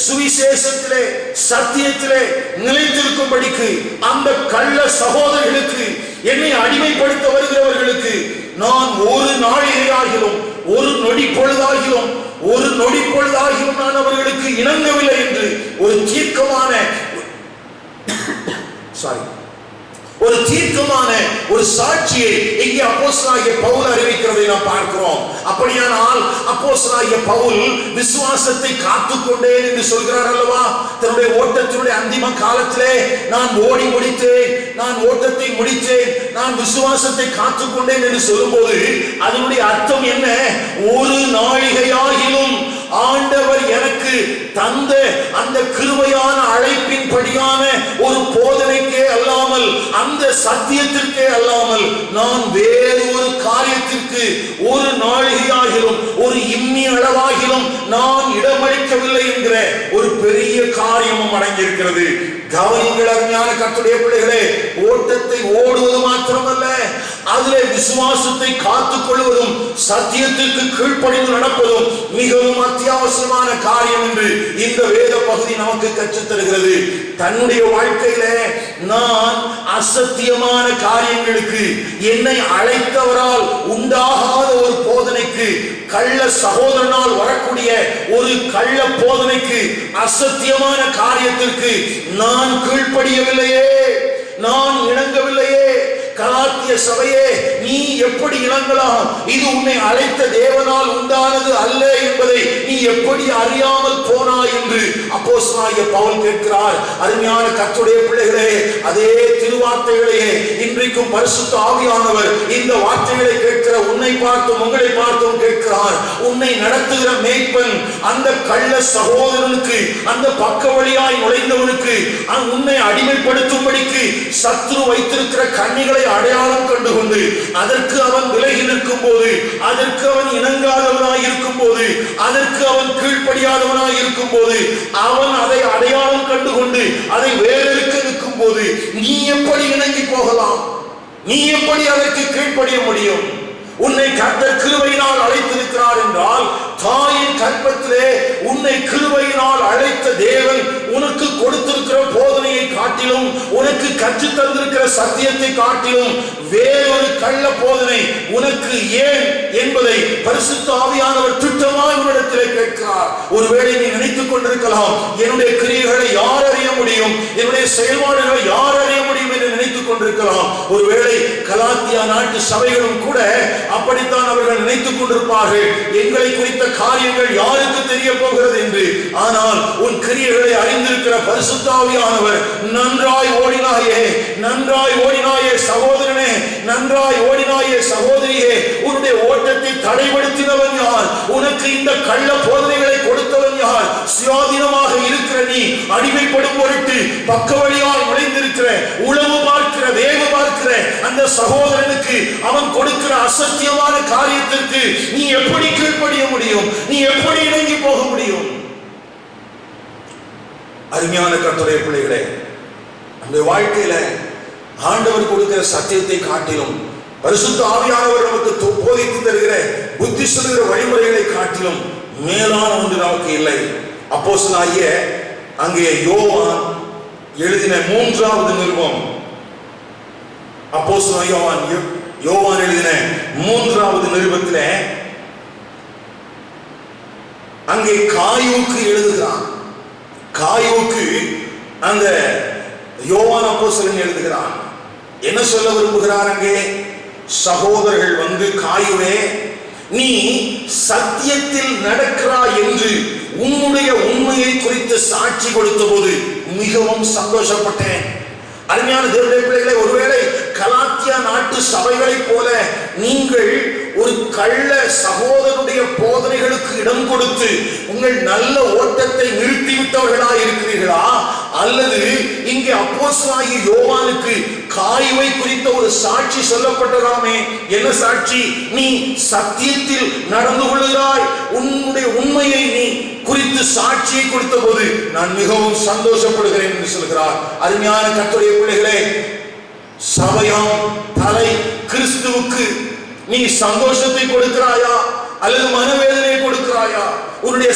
சுவிசேஷத்திலே சத்தியத்திலே நிலைத்திருக்கும்படிக்கு அந்த கள்ள சகோதரர்களுக்கு, என்னை அடிமைப்படுத்த வருகிறவர்களுக்கு நான் ஒரு நாழிகையாகிலும் ஒரு நொடி பொழுதாகிலும் நான் அவர்களுக்கு இணங்கவில்லை என்று ஒரு தீர்க்கமான ஒரு சாட்சியை இங்கே அப்போஸ்தலனாகிய பவுல் அறிவிக்கிறதை நாம் பார்க்கிறோம். அப்படியானால் அப்போஸ்தலனாகிய பவுல் விசுவாசத்தை காத்துக்கொண்டேன் என்று சொல்கிறார் அல்லவா? தன்னுடைய ஓட்டத்தினுடைய அந்திம காலத்திலே நான் ஓடி முடித்தேன், நான் ஓட்டத்தை முடித்தேன், நான் விசுவாசத்தை காத்துக்கொண்டேன் என்று சொல்லும்போது அதனுடைய அர்த்தம் என்ன? ஒரு நாழிகையாகிலும் ஆண்டவர் எனக்கு தந்த அந்த கிருபையான அழைப்பின்படியான ஒரு போதனைக்கே அல்லாமல், அந்த சத்தியத்திற்கே அல்லாமல் நான் வேறு ஒரு காரியத்திற்கு ஒரு நாழிகையாகிலும் ஒரு இம்மி அளவாகிலும் நான் இடமளிக்கவில்லை என்கிற ஒரு பெரிய காரியமும் அடங்கியிருக்கிறது. கவனிங்கள் அருமையான கர்த்தருடைய பிள்ளைகளே, ஓட்டத்தை ஓடுவது மாத்திரமல்ல, அதிலே விசுவாசத்தை காத்துக் கொள்வதும் சத்தியத்திற்கு கீழ்ப்படிந்து நடப்பதும் மிகவும் அத்தியாவசியமான காரியம் என்று இந்த வேத பகுதி நமக்கு கற்றுத் தருகிறது. தன்னுடைய வாழ்க்கையிலே நான் அசத்தியமான காரியங்களுக்கு, என்னை அழைத்தவரால் உண்டாகாத ஒரு போதனைக்கு, கள்ள சகோதரனால் வரக்கூடிய ஒரு கள்ள போதனைக்கு, அசத்தியமான காரியத்திற்கு நான் கீழ்ப்படியவில்லையே, நான் இணங்கவில்லையே. கலாத்திய சபையே, நீ எப்படி இணங்கலாம்? இது உன்னை அழைத்த தேவனால் உண்டானது அல்ல என்பதை நீ எப்படி அறியாமல் போனாய் என்று அப்போஸ்தலனாகிய பவுல் கேட்கிறார். அருமையான கர்த்தருடைய பிள்ளைகளே, அதே திருவார்த்தைகளையே இன்றைக்கும் பரிசுத்த ஆவியானவர் இந்த வார்த்தைகளை கேட்கிற உன்னை பார்த்தும் உங்களை பார்த்தும் கேட்கிறார். உன்னை நடத்துகிற மேய்ப்பன் அந்த கள்ள சகோதரனுக்கு, அந்த பக்க வழியாய் நுழைந்தவனுக்கு, உன்னை அடிமைப்படுத்தும்படிக்கு சத்துரு வைத்திருக்கிற கண்ணிகளை அடையாளம் கண்டுகொண்டு அதற்கு அவன் விலகி நிற்கும் போது, அதற்கு அவன் இணங்காதவனாய் இருக்கும் போது, அதற்கு அவன் கீழ்ப்படியாதவனாய் இருக்கும் போது, அவன் அதை அடையாளம் கண்டுகொண்டு அதை வேறெடுக்க நிற்கும் போது நீ எப்படி இணங்கி போகலாம்? நீ எப்படி அதற்கு கீழ்ப்படிய முடியும்? உன்னை கர்த்தர் கிருபையினால் அழைத்திருக்கிறார் என்றால், தாயின் கற்பத்திலே உன்னை கிருபையினால் அழைத்த தேவன் உனக்கு கொடுத்திருக்கிற போதனையை காட்டிலும், உனக்கு கற்றுத் தந்திருக்கிற சத்தியத்தை காட்டிலும் வேறொரு கள்ள போதனை உனக்கு ஏன் என்பதை பரிசுத்த ஆவியானவர் திட்டமாய் உன்னிடத்திலே கேட்கிறார். ஒருவேளை நீ நினைத்துக் கொண்டிருக்கலாம், என்னுடைய கிரியைகளை யார் அறிய முடியும், என்னுடைய செயல்பாடுகளை யார் அறிய முடியும் என்று நினைத்துக் கொண்டிருக்கலாம். ஒருவேளை கலாத்தியா நாட்டு சபைகளும் கூட அப்படித்தான் அவர்கள் நினைத்துக் கொண்டிருப்பார்கள், எங்களை குறித்த காரியங்கள் யாருக்கு தெரிய போகிறது என்று. ஆனால் உன் கிரியைகளை அறிந்திருக்கிற பரிசுத்த ஆவியானவர், நன்றாய் ஓடினாயே, நன்றாய் ஓடினாயே சகோதரனே, நன்றாய் ஓடினாயே சகோதரியே, உன்னுடைய ஓட்டத்தை தடைப்படுத்தினவன் யார்? உனக்கு இந்த கள்ள போதனைகளை கொடுத்தவன் யார்? சுயாதீனமாக இருக்கிற நீ அடிமைப்படும் பொருட்டு பக்க வழியாய் நுழைந்திருக்கிற, உளவு பார்க்கிற, வேவு பார்க்கிற அந்த சகோதரனுக்கு அவன் கொடுக்கிற அசத்தியமான காரியத்திற்கு நீ எப்படி கீழ்ப்படிய முடியும்? நீ எப்படி இணங்கி போக முடியும்? அருமையான கர்த்தருடைய பிள்ளைகளே, நம்முடைய வாழ்க்கையில ஆண்டவர் கொடுக்கிற சத்தியத்தை காட்டிலும், பரிசுத்த ஆவியானவர் நமக்கு போதித்து தருகிற புத்தி சொல்லுகிற வழிமுறைகளை காட்டிலும் மேலான ஒன்று நமக்கு இல்லை. அப்போஸ்தலனாகிய அங்கே யோவான் எழுதின 3வது நிருபம், அப்போஸ்தலனாகிய யோவான் எழுதின 3வது நிருபத்திலே அங்கே காயுவுக்கு எழுதுகிறான். காயுவுக்கு அந்த யோவான் அப்போஸ்தலன் எழுதுகிறான். என்ன சொல்ல விரும்புகிறார்? அங்கே சகோதரர்கள் வந்து, காயுவே, நீ சத்தியத்தில் நடக்கிறாய் என்று உன்னுடைய உண்மையை குறித்து சாட்சி கொடுத்த போது மிகவும் சந்தோஷப்பட்டேன். அருமையான தேவனுடைய பிள்ளைகளை, ஒருவேளை கலாத்தியா நாட்டு சபைகளைப் போல நீங்கள் ஒரு கள்ள சகோதரனுடைய போதனைகளுக்கு இடம் கொடுத்து உங்கள் நல்ல ஓட்டத்தை நிறுத்திவிட்டவர்களாய் இருக்கிறீர்களா? அல்லது இங்கே அப்போஸ்தலனாகிய யோவானுக்கு காயுவை குறித்த ஒரு சாட்சி சொல்லப்பட்டதாமே? என்ன சாட்சி? நீ சத்தியத்தில் நடந்து கொள்கிறாய், உன்னுடைய உண்மையை நீ குறித்து சாட்சியை கொடுத்த போது நான் மிகவும் சந்தோஷப்படுகிறேன் என்று சொல்கிறார். அருமையான கர்த்தருடைய பிள்ளைகளே, சபையாம் தலை கிறிஸ்துவுக்கு நீ சந்தோஷத்தை கொடுக்கிறாயா அல்லது மனவேதனை கொடுக்கிறாயா? உன்னுடைய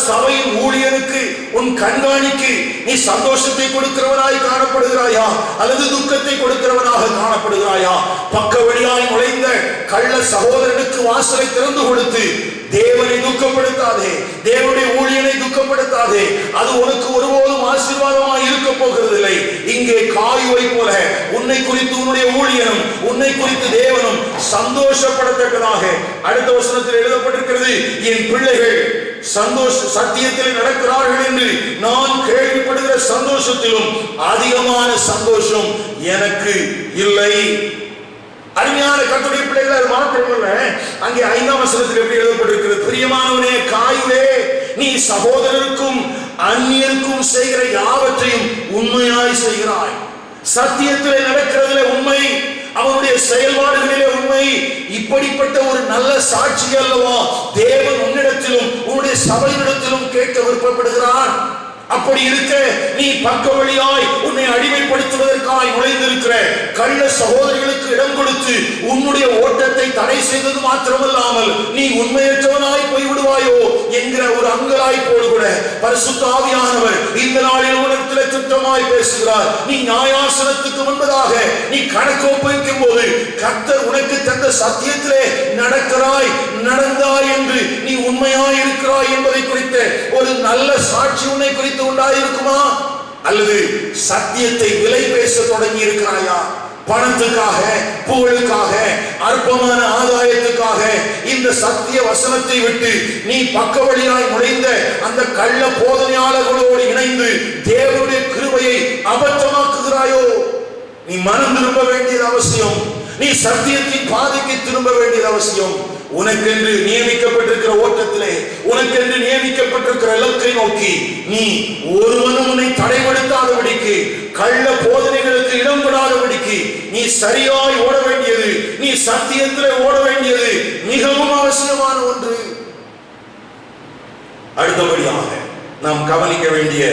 சபையின் ஊழியனுக்கு, உன் கண்காணிக்கு நீ சந்தோஷத்தை கொடுக்கிறவனாய் காணப்படுகிறாயா அல்லது துக்கத்தை கொடுக்கிறவனாக காணப்படுகிறாயா? பக்க வழியாய் நுழைந்த கள்ள சகோதரனுக்கு வாசலை திறந்து கொடுத்து தேவனை துக்கப்படுத்தாதே, தேவனுடைய ஊழியனை துக்கப்படுத்தாதே. அது உனக்கு ஒருபோதும் ஆசீர்வாதமாய் இருக்க போகிறதில்லை. இங்கே காயுவை போல உன்னை குறித்து உன்னுடைய ஊழியனும் உன்னை குறித்து தேவனும் சந்தோஷப்படத்தக்கதாக அடுத்த வசனத்தில் எழுதப்பட்டிருக்கிறது, என் பிள்ளைகள் சத்தியத்தில் நடக்கிறார்கள் என்று நான் கேள்விப்படுகிற சந்தோஷத்திலும் அதிகமான சந்தோஷம் எனக்கு இல்லை. அருமையான கர்த்தருடைய பிள்ளைகள், அது மாத்திரமல்ல, அங்கே 5ஆம் வசனத்தில் எப்படி எழுதப்பட்டிருக்கிறது, பிரியமானவனே காயுவே, நீ சகோதரருக்கும் அந்நியருக்கும் செய்கிற யாவற்றையும் உண்மையாய் செய்கிறாய். சத்தியத்திலே நடக்கிறதிலே உண்மை, அவனுடைய செயல்பாடுகளிலே உண்மை. இப்படிப்பட்ட ஒரு நல்ல சாட்சி அல்லவா தேவன் உன்னிடத்திலும் உன்னுடைய சபையினிடத்திலும் கேட்க விருப்பப்படுகிறான். அப்படி இருக்க நீ பக்க வழியாய் உன்னை அடிமைப்படுத்துவதற்காய் நுழைந்திருக்கிற கள்ள சகோதரிகளுக்கு இடம் கொடுத்து உன்னுடைய ஓட்டத்தை தடை செய்தது மாத்திரமல்லாமல் நீ உண்மையற்றவனாய் போய்விடுவாயோ என்கிற ஒரு அங்கலாய்ப்போடு கூட பரிசுத்த ஆவியானவர் இந்த நாளில் உனக்கு திட்டமாய் பேசுகிறார். நீ நியாயாசனத்துக்கு முன்பதாக நீ கணக்கு ஒப்புவிக்கும் போது கர்த்தர் உனக்கு தந்த சத்தியத்திலே நடந்தாய் என்று நீ உண்மையாய் இருக்கிறாய் என்பதை குறித்த ஒரு நல்ல சாட்சி உன்னை குறித்து உண்டாயிருக்குமா? அல்லது சத்தியத்தை விலை பேச தொடங்கி இருக்கிறாயா? பணத்துக்காக, புகழுக்காக, அற்பமான ஆதாயத்துக்காக இந்த சத்திய வசனத்தை விட்டு நீ பக்க வழியாய் நுழைந்த அந்த கள்ள போதனையாளர்களோடு இணைந்து தேவனுடைய கிருபையை அபத்தமாக்குகிறாயோ? நீ மனம் திரும்ப வேண்டியது அவசியம். நீ சத்தியத்தின் பாதைக்கு திரும்ப வேண்டியது அவசியம். உனக்கென்று நியமிக்கப்பட்டிருக்கிற ஓட்டத்திலே, உனக்கென்று நியமிக்கப்பட்டிருக்கிற இலக்கை நோக்கி நீ ஒருவனும் உன்னை தடைபடுத்தாதபடிக்கு, கள்ள போதனைகளுக்கு இடம் கொடாதபடிக்கு நீ சரியாய் ஓட வேண்டியது, நீ சத்தியத்திலே ஓட வேண்டியது மிகவும் அவசியமான ஒன்று. அடுத்தபடியாக நாம் கவனிக்க வேண்டிய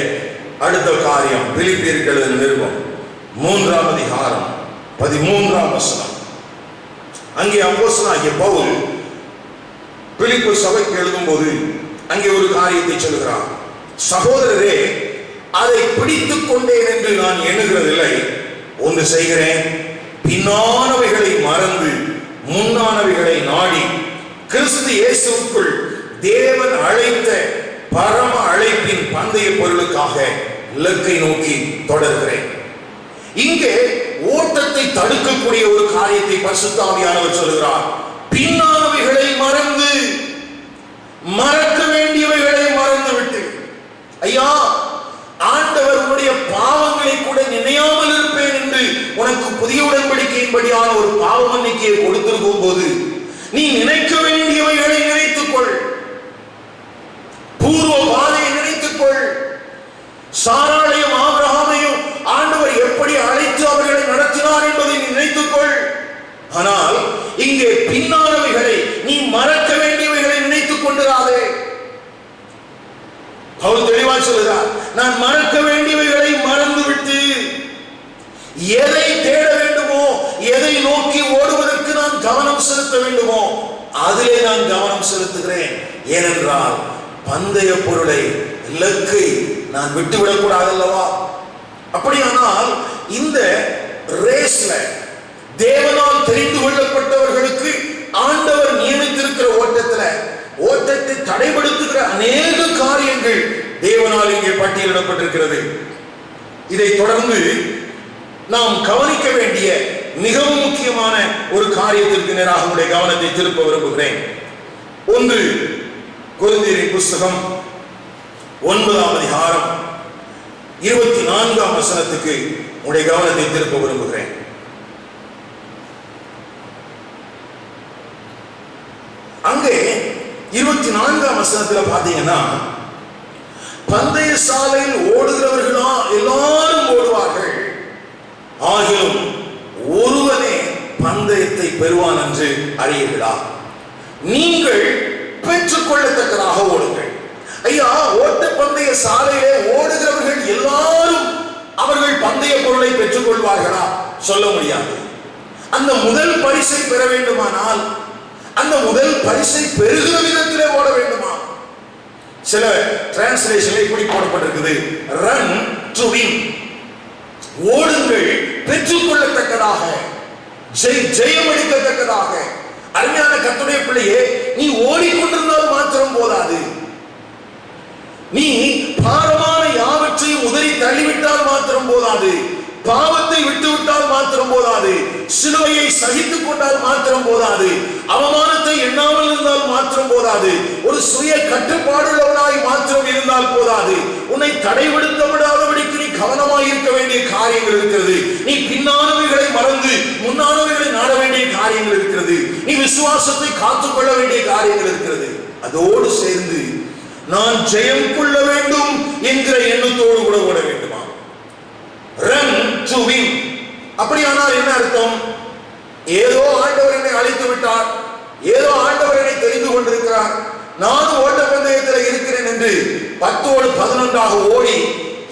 அடுத்த காரியம் பிலிப்பியருக்கு எழுதின நிருபம் 3ஆம் அதிகாரம் 13ஆம் வசனம். அங்கே அப்போஸ்தலனாகிய பவுல் பிலிப்பு சபைக்கு எழுதும்போது அங்கே ஒரு காரியத்தை சொல்கிறார். சகோதரரே, அதை பிடித்துக் கொண்டேன் என்று நான் எண்ணுகிறதில்லை. ஒன்று செய்கிறேன், பின்னானவைகளை மறந்து முன்னானவைகளை நாடி கிறிஸ்து இயேசுவுக்குள் தேவன் அழைத்த பரம அழைப்பின் பந்தய பொருளுக்காக இலக்கை நோக்கி தொடர்கிறேன். இங்கே ஓட்டத்தை தடுக்கக்கூடிய ஒரு காரியத்தை பரிசுத்த ஆவியானவர் சொல்கிறார். பின்னானவைகளை மறந்து, மறக்க வேண்டியவைகளை மறந்து விட்டு, ஐயா, ஆண்டவர் உன்னுடைய பாவங்களை கூட நினையாமல் இருப்பேன் என்று உனக்கு புதிய உடன்படிக்கையின்படியான ஒரு பாவ மன்னிக்கையை கொடுத்திருக்கும் போது நீ நினைக்க வேண்டியவைகளை நினைத்துக்கொள். பூர்வ பாதையை நினைத்துக்கொள். சாராளையும் ஆபிரகாமையும் ஆண்டவர் எப்படி அழைத்து அவர்களை நடத்தினார் என்பதை நீ நினைத்துக்கொள். ஆனால் இங்கே பின்னானவைகளை, நீ மறக்க வேண்டியவைகளை நினைத்துக் கொண்டிராதே. பவுல் தெளிவாக சொல்கிறார், நான் மறக்க வேண்டியவைகளை மறந்துவிட்டு எதை தேட வேண்டுமோ, எதை நோக்கி ஓடுவதற்கு நான் கவனம் செலுத்த வேண்டுமோ அதிலே நான் கவனம் செலுத்துகிறேன். ஏனென்றால் பந்தய பொருளை, இலக்கை நான் விட்டுவிடக் கூடாது அல்லவா? அப்படியானால் இந்த ரேஸ்ல தேவனால் தெரிந்து கொள்ளப்பட்டவர்களுக்கு ஆண்டவர் நியமித்திருக்கிற ஓட்டத்தை தடைபடுத்துகிற அநேக காரியங்கள் தேவனால் இங்கே பட்டியலிடப்பட்டிருக்கிறது. இதை தொடர்ந்து நாம் கவனிக்க வேண்டிய மிகவும் முக்கியமான ஒரு காரியத்திற்கு நேராக உங்களுடைய கவனத்தை திருப்ப விரும்புகிறேன். 1 கொரிந்தியரின் புஸ்தகம் 9ஆம் அதிகாரம் 24ஆம் வசனத்துக்கு உடைய கவனத்தை திருப்ப விரும்புகிறேன். அங்கே 24ஆம் வசனத்துல பாத்தீங்கன்னா, பந்தய சாலையில் ஓடுகிறவர்களா எல்லாரும் ஓடுவார்கள், ஆகிலும் ஒருவனே பந்தயத்தை பெறுவான் என்று அறியீர்களா? நீங்கள் பெற்றுக்கொள்ளத்தக்கதாக ஓடுங்கள். ஐயா, ஓட்ட பந்தய சாலையிலே ஓடுகிறவர்கள் எல்லாரும் அவர்கள் பந்தய பொருளை பெற்றுக் கொள்வார்களா? சொல்ல முடியாது. அந்த முதல் பரிசை பெற வேண்டுமானால் அந்த முதல் பரிசை பெறுகிற விதத்திலே ஓட வேண்டுமா? சில டிரான்ஸ்லேஷன்ல இப்படி போடப்பட்டிருக்குது, ரன் டு வின், ஓடுங்கள் பெற்றுக்கொள்ளத்தக்கதாக, ஜெயம் அளிக்கத்தக்கதாக. அருமையான கர்த்தருடைய பிள்ளையே, நீ ஓடிக்கொண்டிருந்தால் மாத்திரம் போதாது. நீ பாரமான யாவற்றையும் உதறி தள்ளிவிட்டால் மாத்திரம் போதாது. பாவத்தை விட்டுவிட்டால் மாத்திரம் போதாது. சிலுவையை சகித்துக் கொண்டால் மாத்திரம் போதாது. அவமானத்தை எண்ணாமல் இருந்தால் மாத்திரம் போதாது. ஒரு சுய கட்டுப்பாடுள்ளவனாய் மாத்திரம் இருந்தால் போதாது. உன்னை தடைபடுத்த விடாதபடிக்கு நீ கவனமாய் இருக்க வேண்டிய காரியங்கள் இருக்கிறது. நீ பின்னானவைகளை மறந்து முன்னானவைகளை நாட வேண்டிய காரியங்கள் இருக்கிறது. நீ விசுவாசத்தை காத்துக்கொள்ள வேண்டிய காரியங்கள் இருக்கிறது. அதோடு சேர்ந்து நான் ஜெயம் கொள்ள வேண்டும் என்கிற எண்ணத்தோடு கூட ஓட வேண்டுமா? run to win. அப்படியானால் என்ன அர்த்தம்? ஏதோ ஆண்டவர் என்னை அழைத்து விட்டார், ஏதோ ஆண்டவர் என்னை தெரிந்து கொண்டிருக்கிறார், நானும் ஓட்ட பந்தயத்தில் இருக்கிறேன் என்று 10ஓடு 11ஆக ஓடி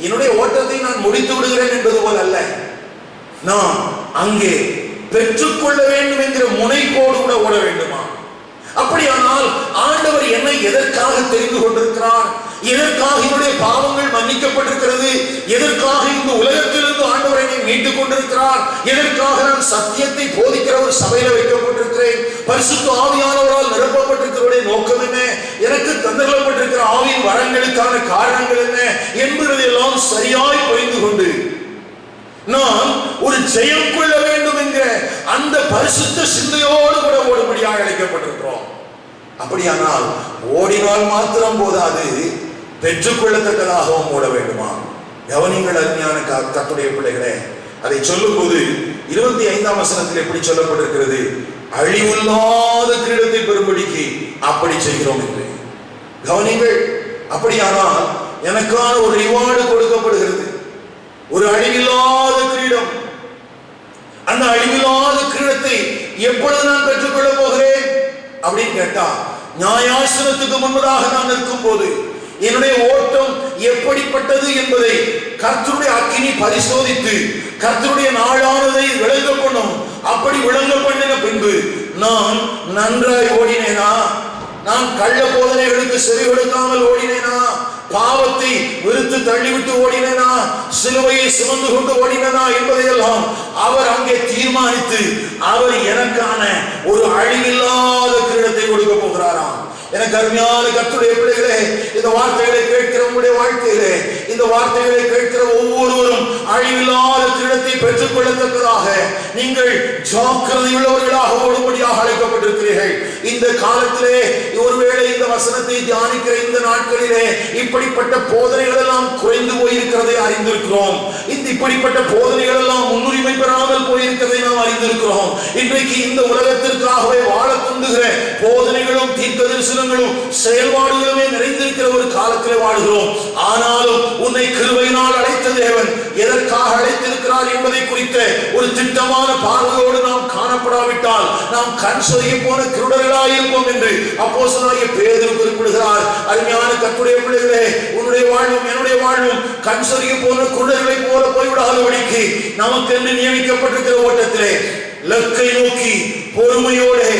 என்னுடைய ஓட்டத்தை நான் முடித்து விடுகிறேன் என்பது போல் அல்ல. நான் அங்கே பெற்றுக்கொள்ள வேண்டும் என்கிற முனைப்போடு கூட ஓட வேண்டுமா? அப்படியானால் ஆண்டவர் என்னை எதற்காக தெரிந்து கொண்டிருக்கிறார்? எதற்காக என்னுடைய பாவங்கள் மன்னிக்கப்பட்டிருக்கிறது? எதற்காக இந்த உலகத்திலிருந்து ஆண்டவர் என்னை மீட்டுக் கொண்டிருக்கிறார்? எதற்காக நான் சத்தியத்தை போதிக்கிற ஒரு சபையில வைக்கப்பட்டிருக்கிறேன்? பரிசுத்த ஆவியானவரால் நிரப்பப்பட்டிருக்கிற நோக்கம் என்ன? எனக்கு தந்தப்பட்டிருக்கிற ஆவியின் வரங்களுக்கான காரணங்கள் என்ன என்பதெல்லாம் சரியாய் புரிந்து கொண்டு நான் ஒரு ஜெயம் கொள்ள வேண்டும் என்கிற அந்த பரிசுத்த சிந்தையோடு கூட ஓடும்படியாக அழைக்கப்பட்டிருக்கிறோம். அப்படியானால் ஓடினால் மாத்திரம் போதாது, பெற்றுக்கொள்ளத்தக்கதாகவும் ஓட வேண்டுமா? கவனிங்கள் அருமையான கர்த்தருடைய பிள்ளைகளே, அதை சொல்லும் போது 25ஆம் வசனத்தில் எப்படி சொல்லப்பட்டிருக்கிறது? அழிவில்லாத கிரீடத்தை பெறும்படிக்கு அப்படி செய்கிறோம் என்று. கவனிங்கள். அப்படியானால் எனக்கான ஒரு ரிவார்டு கொடுக்கப்படுகிறது, ஒரு அழிவில்லாத கிரீடம். அந்த அழிவில்லாத கிரீடத்தை எப்பொழுது நான் பெற்றுக்கொள்ள போகிறேன் அப்படின்னு கேட்டா, நியாயாசனத்துக்கு முன்பதாக நான் நிற்கும் போது என்னுடைய ஓட்டம் எப்படிப்பட்டது என்பதை கர்த்தருடைய அக்கினி பரிசோதித்து கர்த்தருடைய நாளானதை விளங்க பண்ணும். அப்படி விளங்க பண்ணின பின்பு நான் நன்றாய் ஓடினேனா? நான் கள்ள போதனைகளுக்கு செவி கொடுக்காமல் ஓடினேனா? பாவத்தை வெறுத்து தள்ளிவிட்டு ஓடினேனா? சிலுவையை சுமந்து கொண்டு ஓடினேனா என்பதையெல்லாம் அவர் அங்கே தீர்மானித்து அவர் எனக்கான ஒரு அழிவில்லாத கிரீடத்தை கொடுக்க போகிறாராம். எனக்கு அருமையான கர்த்தருடைய பிள்ளைகளே, இந்த வார்த்தைகளை கேட்கிற உங்களுடைய வாழ்க்கையிலே இந்த வார்த்தைகளை கேட்கிற ஒவ்வொருவரும் அழிவில்லாத கிரீடத்தை பெற்றுக் கொள்ளத்தக்கதாக நீங்கள் ஜாக்கிரதையுள்ளவர்களாக ஓடும்படியாக அழைக்கப்பட்டிருக்கிறீர்கள். இந்த காலத்திலே ஒருவேளை இந்த வசனத்தை தியானிக்கிற இந்த நாட்களிலே இப்படிப்பட்ட போதனைகள் எல்லாம் குறைந்து போயிருக்கிறதை அறிந்திருக்கிறோம். இப்படிப்பட்ட போதனைகள் எல்லாம் முன்னுரிமை பெறாமல் போயிருக்கிறதை நாம் அறிந்திருக்கிறோம். இன்றைக்கு இந்த உலகத்திற்காகவே வாழ துண்டுகிற போதனைகளும் தீர்க்கதரிசனங்களும் செயல்பாடுகளுமே நிறைந்திருக்கிற ஒரு காலத்திலே வாழுகிறோம். ஆனாலும் உன்னை கிருபையினால் அழைத்த தேவன் எதற்காக அழைத்திருக்கிறார் என்பதை குறித்த ஒரு திட்டமான பார்வையோடு நாம் காணப்படாவிட்டால் நாம் கண் சொரிய போன கிருடர்களாயிருப்போம் என்று அப்போஸ்தலனாகிய பேதுரு குறிப்பிடுகிறார். அருமையான கர்த்தருடைய பிள்ளைகளே, உன்னுடைய வாழ்வும் என்னுடைய வாழ்வும் கண் சொரிய போன குருடர்களை போல போய்விடாதபடிக்கு நமக்கென்று நியமிக்கப்பட்டிருக்கிற ஓட்டத்திலே லக்கை நோக்கி பொறுமையோடு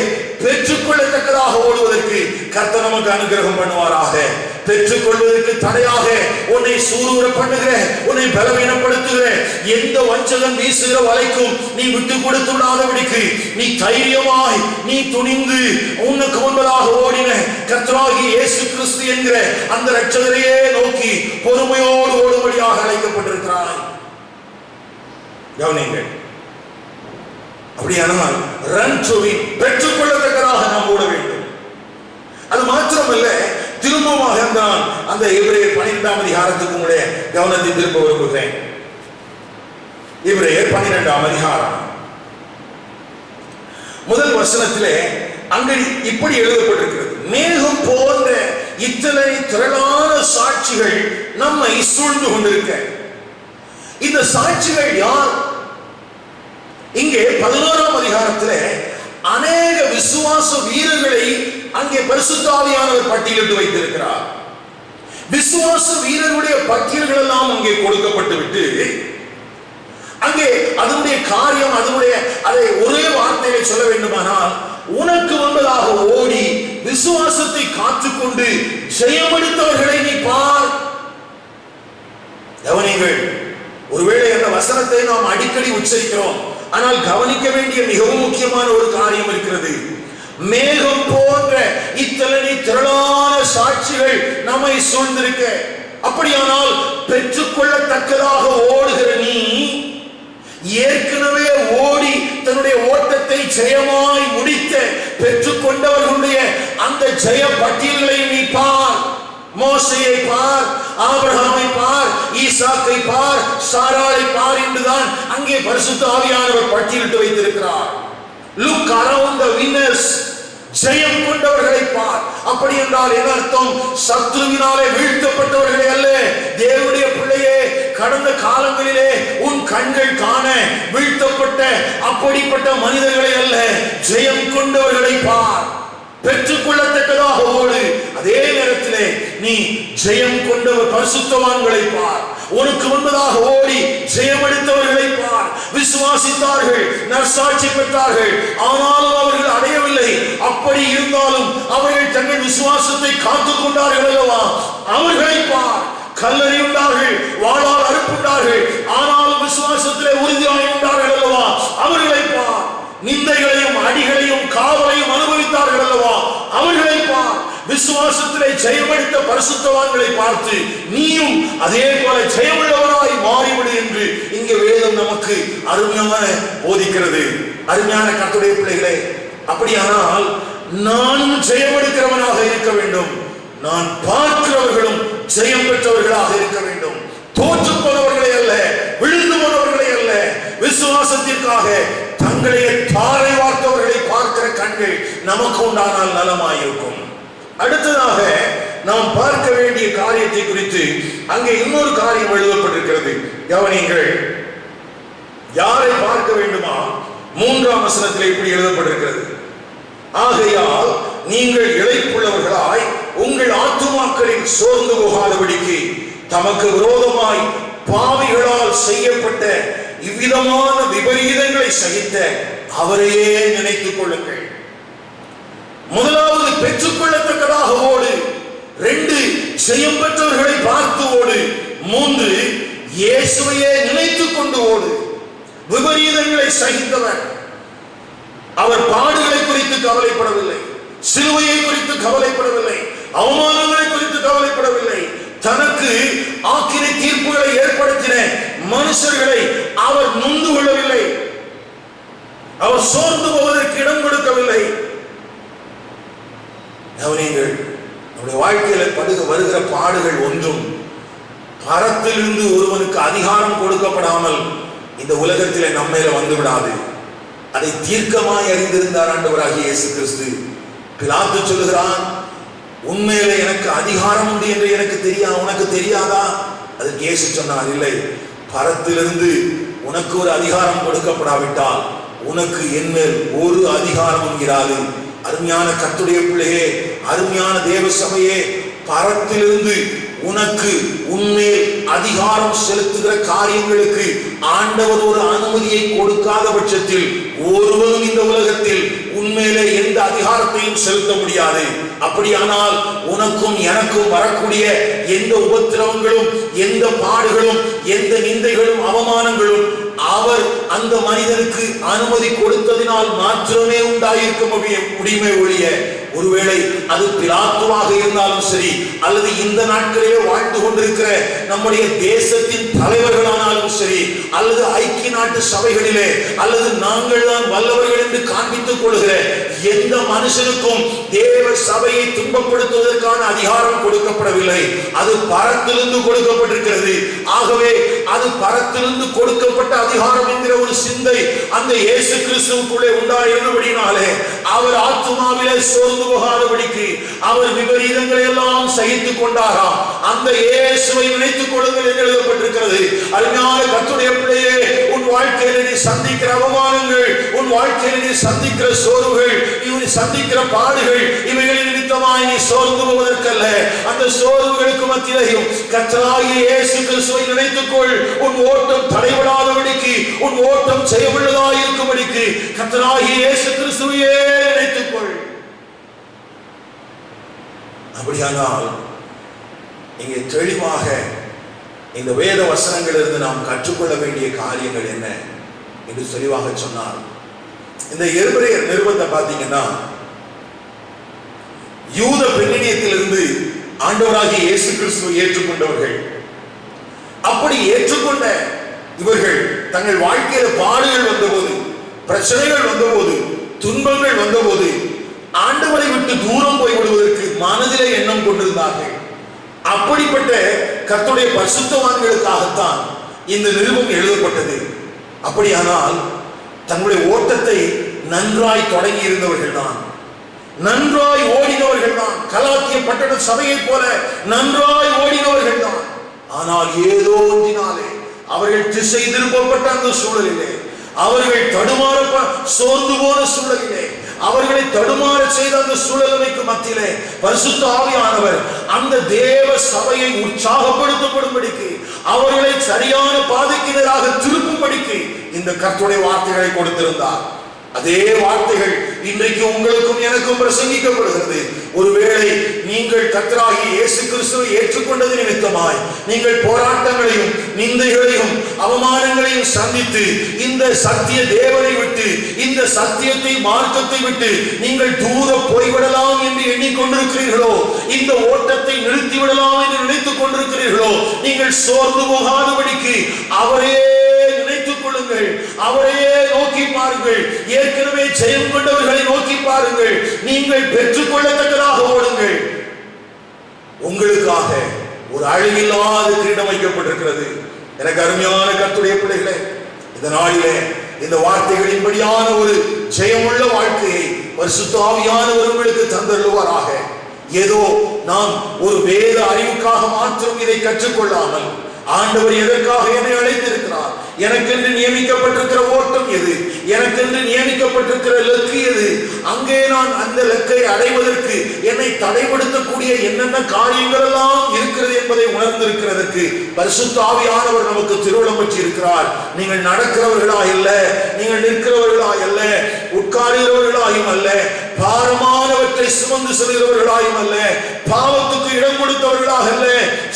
பெற்றுக்கொள்ளத்தக்கதாக ஓடுவதற்கு கர்த்தர் நமக்கு அனுகிரகம் பண்ணுவாராக. பெற்றுக்கொள்வதற்கு தடையாக உன்னை சூரூர பண்ணுகிற, உன்னை பலவீனப்படுத்துகிற எந்த வஞ்சகன் வீசுகிற வலைக்கும் நீ விட்டு கொடுத்து விடாதபடிக்கு நீ தைரியமாய் நீ துணிந்து உனக்கு முன்பதாக ஓடின கர்த்தராகிய இயேசு கிறிஸ்து என்கிற அந்த இரட்சகரையே நோக்கி பொறுமையோடு ஓடும்படியாக அழைக்கப்பட்டிருக்கிறாய். கவனிங்கள். அப்படியானால் ரன் டு வின், பெற்றுக்கொள்ளத்தக்கதாக நாம் ஓட வேண்டும். அது மாத்திரமல்ல, திரும்பமாக நான் அந்த எபிரேயர் 12ஆம் அதிகாரத்துக்கு உங்களுடைய கவனத்தை திரும்ப விரும்புகிறேன். எபிரேயர் 12ஆம் அதிகாரம் முதல் வசனத்திலே அங்கு இப்படி எழுதப்பட்டிருக்கிறது, மேகம் போன்ற இத்தனை திரளான சாட்சிகள் நம்மை சூழ்ந்து கொண்டிருக்க. இந்த சாட்சிகள் யார்? இங்கே 11ஆம் அதிகாரத்திலே அநேக விசுவாச வீரர்களை அங்கே பரிசுத்த ஆவியானவர் பட்டியலிட்டு வைத்திருக்கிறார். விசுவாச வீரர்களுடைய பட்டியல்கள் எல்லாம் அங்கே கொடுக்கப்பட்டு விட்டு அங்கே அதனுடைய காரியம் அதை ஒரே வார்த்தையை சொல்ல வேண்டுமானால், உனக்கு முன்பதாக ஓடி விசுவாசத்தை காத்துக்கொண்டு ஜெயமெடுத்தவர்களை நீ பார். கவனிங்கள், ஒருவேளை அந்த வசனத்தை நாம் அடிக்கடி உச்சரிக்கிறோம், ஆனால் கவனிக்க வேண்டிய மிகவும் முக்கியமான ஒரு காரியம் இருக்கிறது. மேகம் போன்ற இத்தனை திரளான சாட்சிகள் நம்மை சூழ்ந்திருக்க, அப்படியானால் பெற்றுக்கொள்ளத்தக்கதாக ஓடுகிற நீ ஏற்கனவே ஓடி தன்னுடைய ஓட்டத்தை ஜெயமாய் முடித்த பெற்றுக்கொண்டவர்களுடைய அந்த ஜெய பட்டியல்களை நீ பார். மோசேயை பார், ஆபிரகாமை பார், ஈசாக்கை பார், சாராளை பார் என்றுதான் அங்கே பரிசுத்த ஆவியானவர் பட்டியலிட்டு வைத்திருக்கிறார். Look around the winners, ஜெயம் கொண்டவர்களை பார். அப்படி என்றால் என்ன அர்த்தம்? சத்ருவினாலே வீழ்த்தப்பட்டவர்களே அல்ல, தேவனுடைய பிள்ளையே, கடந்த காலங்களிலே உன் கண்கள் காண வீழ்த்தப்பட்ட அப்படிப்பட்ட மனிதர்களை அல்ல, ஜெயம் கொண்டவர்களை பார். பெற்றுக்கொள்ளத்தக்கதாக ஓடு. அதே நேரத்திலே நீ ஜெயம் கொண்டவர் பரிசுத்தவான்களை பார். உனக்கு முன்பதாக ஓடி ஜெயமெடுத்தவர்களை பார். விசுவாசித்தார்கள், நற்சாட்சி பெற்றார்கள், ஆனாலும் அவர்கள் அடையவில்லை. அப்படி இருந்தாலும் அவர்கள் தங்கள் விசுவாசத்தை காத்துக் கொண்டார்கள் அல்லவா, அவர்களை பார். கல்லறியுண்டார்கள், வாளால் அறுப்புண்டார்கள், ஆனாலும் விசுவாசத்திலே உறுதியாய் உண்டார்கள் அல்லவா, அவர்களை பார். நிந்தைகளையும் அடிகளையும் காவலையும் அனுபவித்தார்கள் அல்லவா, அவர்களை பார். விசுவாசத்திலே ஜெயமெடுத்த பரிசுத்தவான்களை பார்த்து நீயும் அதே போல ஜெயமுள்ளவராய் மாறிவிடு என்று இங்கே வேதம் நமக்கு அருமையான போதிக்கிறது. அருமையான கர்த்தருடைய பிள்ளைகளே, அப்படியானால் நானும் ஜெயமெடுக்கிறவனாக இருக்க வேண்டும். நான் பார்க்கிறவர்களும் ஜெயம் பெற்றவர்களாக இருக்க வேண்டும். தோற்று போனவர்களை அல்ல, விழுந்து போனவர்களை அல்ல, விசுவாசத்திற்காக தங்களையே தாரை வார்த்தவர்களை பார்க்கிற கண்கள் நமக்கு உண்டானால் நலமாயிருக்கும். அடுத்ததாக நாம் பார்க்க வேண்டிய காரியத்தை குறித்து அங்கே இன்னொரு காரியம் எழுதப்பட்டிருக்கிறது. கவனியுங்கள், யாரை பார்க்க வேண்டுமா? 3ஆம் வசனத்தில் இப்படி எழுதப்பட்டிருக்கிறது, ஆகையால் நீங்கள் இளைப்புள்ளவர்களாய் உங்கள் ஆத்துமாக்களில் சோர்ந்து போகாதபடிக்கு தமக்கு விரோதமாய் பாவிகளால் செய்யப்பட்ட இவ்விதமான விபரீதங்களை சகித்த அவரையே நினைத்துக் கொள்ளுங்கள். முதலாவது பெற்றுக்கொள்ளத்தக்கதாக ஓடு. 2 ஜெயம் பெற்றவர்களை பார்த்து ஓடு. 3 இயேசுவையே நினைத்துக் கொண்டு ஓடு. விபரீதங்களை சகித்தவர். அவர் பாடுகளை குறித்து கவலைப்படவில்லை, சிலுவையை குறித்து கவலைப்படவில்லை, அவமானங்களை குறித்து கவலைப்படவில்லை. தனக்கு ஆக்கினை தீர்ப்புகளை ஏற்படுத்தின மனுஷர்களை அவர் நொந்து கொள்ளவில்லை. அவர் சோர்ந்து போவதற்கு இடம் கொடுக்கவில்லை. கவனியுங்கள், நம்முடைய வாழ்க்கையில வருகிற பாடுகள் ஒன்றும் பரத்திலிருந்து ஒருவனுக்கு அதிகாரம் கொடுக்கப்படாமல் இந்த உலகத்திலே நம்மையில வந்து விடாது. அதை தீர்க்கமாய் அறிந்திருந்தார் ஆண்டவராகிய இயேசு கிறிஸ்து. பிலாத்து சொல்லுகிறான், உண்மையிலே எனக்கு அதிகாரம் உண்டு என்று எனக்கு உனக்கு தெரியாதா? அதுக்கு இயேசு சொன்னார், இல்லை, பரத்திலிருந்து உனக்கு ஒரு அதிகாரம் கொடுக்கப்படாவிட்டால் உனக்கு என்ன ஒரு அதிகாரமும் இராது. அருமையான கர்த்தருடைய பிள்ளையே, அருமையான தேவ சபையே, பரத்திலிருந்து உனக்கு உண்மையில் அதிகாரம் செலுத்துகிற காரியங்களுக்கு ஆண்டவர் ஒரு அனுமதியை கொடுக்காத பட்சத்தில் ஒருவரும் இந்த உலகத்தில் உண்மையிலே எந்த அதிகாரத்தையும் செலுத்த முடியாது. அப்படியானால் உனக்கும் எனக்கும் வரக்கூடிய எந்த உபத்திரவங்களும், எந்த பாடுகளும், எந்த நிந்தைகளும், அவமானங்களும் அவர் அந்த மனிதனுக்கு அனுமதி கொடுத்ததினால் மாற்றமே உண்டாயிருக்க முடியுமே ஒழிய ஒருவேளை அது பிலாத்துவாக இருந்தாலும் சரி, அல்லது இந்த நாட்களிலே வாழ்ந்து கொண்டிருக்கிற நம்முடைய தேசத்தின் தலைவர்களானாலும் சரி, அல்லது ஐக்கிய நாட்டு சபைகளிலே, அல்லது நாங்கள் தான் வல்லவர்கள் என்று காண்பித்துக் கொள்கிற எந்த மனுஷனுக்கும் தேவ சபையை துன்பப்படுத்துவதற்கான அதிகாரம் கொடுக்கப்படவில்லை. அது பரத்திலிருந்து கொடுக்கப்பட்டிருக்கிறது. ஆகவே அது பரத்திலிருந்து கொடுக்கப்பட்ட அதிகாரம் என்கிற ஒரு சிந்தை அந்த இயேசு கிறிஸ்துவுக்குள்ளே உண்டாயிருந்தபடினாலே அவர் ஆத்துமாவிலே சோர்ந்து போகாதபடிக்கு அவர் விபரீதங்களை எல்லாம் சகித்துக் கொண்டாராம். அந்த இயேசுவை நினைத்துக் கொள்ளுங்கள் என்று எழுதப்பட்டிருக்கிறது. அருமையான கர்த்தருடைய பிள்ளையே, உன் வாழ்க்கையில் நீ சந்திக்கிற அவமானங்கள், உன் வாழ்க்கையில் நீ சந்திக்கிற சோர்வுகள், நீ சந்திக்கிற பாடுகள், இவைகளின் நிமித்தமாய் நீ சோர்ந்து போவதற்கல்ல. அந்த சோர்வுகளுக்கு மத்தியிலேயும் கர்த்தராகிய இயேசு கிறிஸ்துவை நினைத்துக்கொள். உன் ஓட்டம் தடைபடாதபடிக்கு, உன் ஓட்டம் செயவுள்ளதாய் இருக்கும்படிக்கு கர்த்தராகிய இயேசு கிறிஸ்துவையே நினைத்துக்கொள். அப்படியானால் இங்கே தெளிவாக இந்த வேத வசனங்களிலிருந்து நாம் கற்றுக்கொள்ள வேண்டிய காரியங்கள் என்ன என்று தெளிவாக சொன்னார். இந்த எபிரேயர் நிருபத்தை பார்த்தீங்கன்னா, யூத பின்னணியத்திலிருந்து ஆண்டவராகிய இயேசு கிறிஸ்துவை ஏற்றுக்கொண்டவர்கள், அப்படி ஏற்றுக்கொண்ட இவர்கள் தங்கள் வாழ்க்கையில பாடுகள் வந்தபோது, பிரச்சனைகள் வந்தபோது, துன்பங்கள் வந்தபோது ஆண்டவரை விட்டு தூரம் போய் விடுவதற்கு மனதிலே எண்ணம் கொண்டிருந்தார்கள். அப்படிப்பட்ட கர்த்தருடைய பரிசுத்தவான்களுக்காகத்தான் இந்த நிருபம் எழுதப்பட்டது. அப்படியானால் தங்களுடைய ஓட்டத்தை நன்றாய் தொடங்கி இருந்தவர்கள் தான், நன்றாய் ஓடினவர்கள் தான், கலாத்திய பட்டண சபையை போல நன்றாய் ஓடினவர்கள் தான். ஆனால் ஏதோ ஒன்றினாலே அவர்கள் திசை திருப்பப்பட்ட அந்த சூழலிலே, அவர்கள் தடுமாற சோர்ந்து போன சூழலிலே, அவர்களை தடுமாற செய்த அந்த சூழலுக்கு மத்தியிலே பரிசுத்த ஆவியானவர் அந்த தேவ சபையை உற்சாகப்படுத்தப்படும்படிக்கு, அவர்களை சரியான பாதைக்கினராக திருப்பும்படிக்கு இந்த கர்த்தருடைய வார்த்தைகளை கொடுத்திருந்தார். அதே வார்த்தைகள் இன்றைக்கு உங்களுக்கும் எனக்கும் பிரசங்கிக்கப்படுகிறது. ஒருவேளை நீங்கள் கர்த்தராகிய இயேசு கிறிஸ்துவை ஏற்றுக்கொண்டது நிமித்தமாய் நீங்கள் போராட்டங்களையும் நிந்தைகளையும் அவமானங்களையும் சந்தித்து இந்த சத்திய தேவனை விட்டு, இந்த சத்தியத்தை மார்க்கத்தை விட்டு நீங்கள் தூர போய்விடலாம் என்று எண்ணிக்கொண்டிருக்கிறீர்களோ, இந்த ஓட்டத்தை நிறுத்திவிடலாம் என்று நினைத்துக் கொண்டிருக்கிறீர்களோ, நீங்கள் சோர்ந்து போகாதபடிக்கு அவரே நினைத்துக் கொள்ளுங்கள், அவரையே நோக்கி பாருங்கள். ஏற்கனவே ஜெயம் கொண்டவர்களை நோக்கி பாருங்கள். நீங்கள் பெற்றுக் கொள்ளத்தக்கதாக ஓடுங்கள். உங்களுக்காக ஒரு அழிவில்லாத கிரீடம் வைக்கப்பட்டிருக்கிறது. எனக்கு அருமையான கர்த்தருடைய பிள்ளைகளே, இந்த நாளிலே இந்த வார்த்தைகளின்படியான ஒரு ஜெயமுள்ள வாழ்க்கையை பரிசுத்த ஆவியானவர் உங்களுக்கு தந்தருள்வாராக. ஏதோ நாம் ஒரு வேத அறிவுக்காக மாத்திரம் இதை கற்றுக்கொள்ளாமல், ஆண்டவர் எதற்காக என்னை அழைத்திருக்கிறார், எனக்கென்று நியமிக்கப்பட்டிருக்கிற ஓட்டம் எது, எனக்கென்று நியமிக்கப்பட்டிருக்கிற லக்கு எது, அங்கே நான் அந்த லக்கை அடைவதற்கு என்னை தடைப்படுத்தக்கூடிய என்னென்ன காரியங்கள் எல்லாம் இருக்கிறது என்பதை உணர்ந்திருக்கிறதற்கு பரிசுத்த ஆவியானவர் நமக்கு திருவுளம் பெற்று இருக்கிறார். நீங்கள் நடக்கிறவர்களாய் அல்ல, நீங்கள் நிற்கிறவர்களாய் அல்ல, உட்காருகிறவர்களாயும் அல்ல, பாரமானவற்றை சுமந்து செல்கிறவர்களாயும் அல்ல, பாவத்துக்கு இடம் கொடுத்தவர்களாக அல்ல,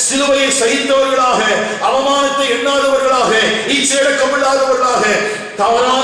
சிலுவையை சகித்தவர்களாக, அவமானத்தை எண்ணாதவர்களாக, இச்சையடக்கமில்லாதவர்களாக, தவறான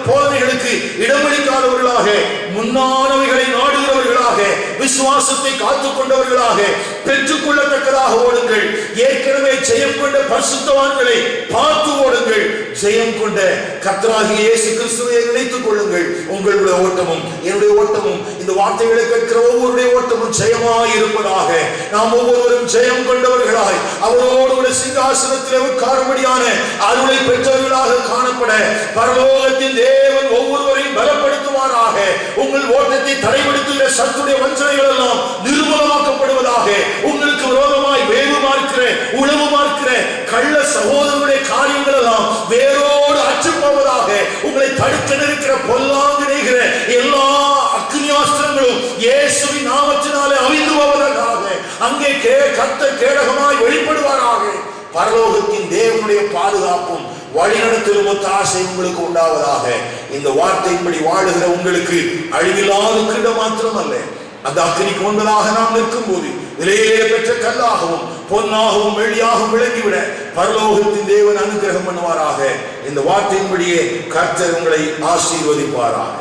போதனைகளுக்கு இடமளிக்காதவர்களாக, முன்னானவைகளை நாடுகிறவர்களாக, விசுவாசத்தை காத்துக் கொண்டவர்களாக, பெற்றுக் கொள்ளத்தக்கதாக ஓடுங்கள். ஏற்கனவே ஜெயம் கொண்ட பரிசுத்தவான்களை பார்த்து ஓடுங்கள். ஜெயம் கொண்ட கர்த்தராகிய இயேசு கிறிஸ்துவை நினைத்துக் கொள்ளுங்கள். உங்களுடைய ஓட்டமும் என்னுடைய ஓட்டமும், இந்த வார்த்தைகளை கேட்கிற ஒவ்வொருடைய ஓட்டமும் ஜெயமாய் இருப்பதாக. நாம் ஒவ்வொருவரும் ஜெயம் கொண்டவர்களாய் அவரோடு சிங்காசனத்தில் உட்காரும்படியான அருளை பெற்றவர்களாக காணப்பட பரலோகத்தின் தேவன் ஒவ்வொருவரையும் பலப்படுத்துவாராக. உங்கள் ஓட்டத்தை தடைப்படுத்துகிற சத்துடைய வஞ்சனைகள் எல்லாம் நிர்மூலமாக்கப்படுவதாக. உங்களுக்கு விரோதமாய் வேவு பார்க்கிற, உளவு பார்க்கிற கள்ள சகோதரனுடைய காரியங்கள் எல்லாம் வேரோடு அற்று போவதாக. உங்களை தடுக்க நிற்கிற பொல்லாங்கு நெய்கிற எல்லா அக்னியாஸ்திரங்களும் இயேசுவின் நாமத்தினாலே அழிந்து போவதற்காக அங்கே கர்த்தர் கேடகமாய் வெளிப்படுவாராக. பரலோகத்தின் தேவனுடைய பாதுகாப்பும் வழிநடத்தலும் ஒத்தாசை உங்களுக்கு உண்டாவதாக. இந்த வார்த்தையின்படி வாழுகிற உங்களுக்கு அழிவில்லாத கிரீடம் மாத்திரம் அல்ல, அந்த அக்கினிக்கு முன்பதாக நாம் நிற்கும் போது விலையிலே பெற்ற கல்லாகவும் பொன்னாகவும் வெள்ளியாகவும் விளங்கிவிட பரலோகத்தின் தேவன் அனுகிரகம் பண்ணுவாராக. இந்த வார்த்தையின்படியே கர்த்தர் உங்களை ஆசீர்வதிப்பாராக.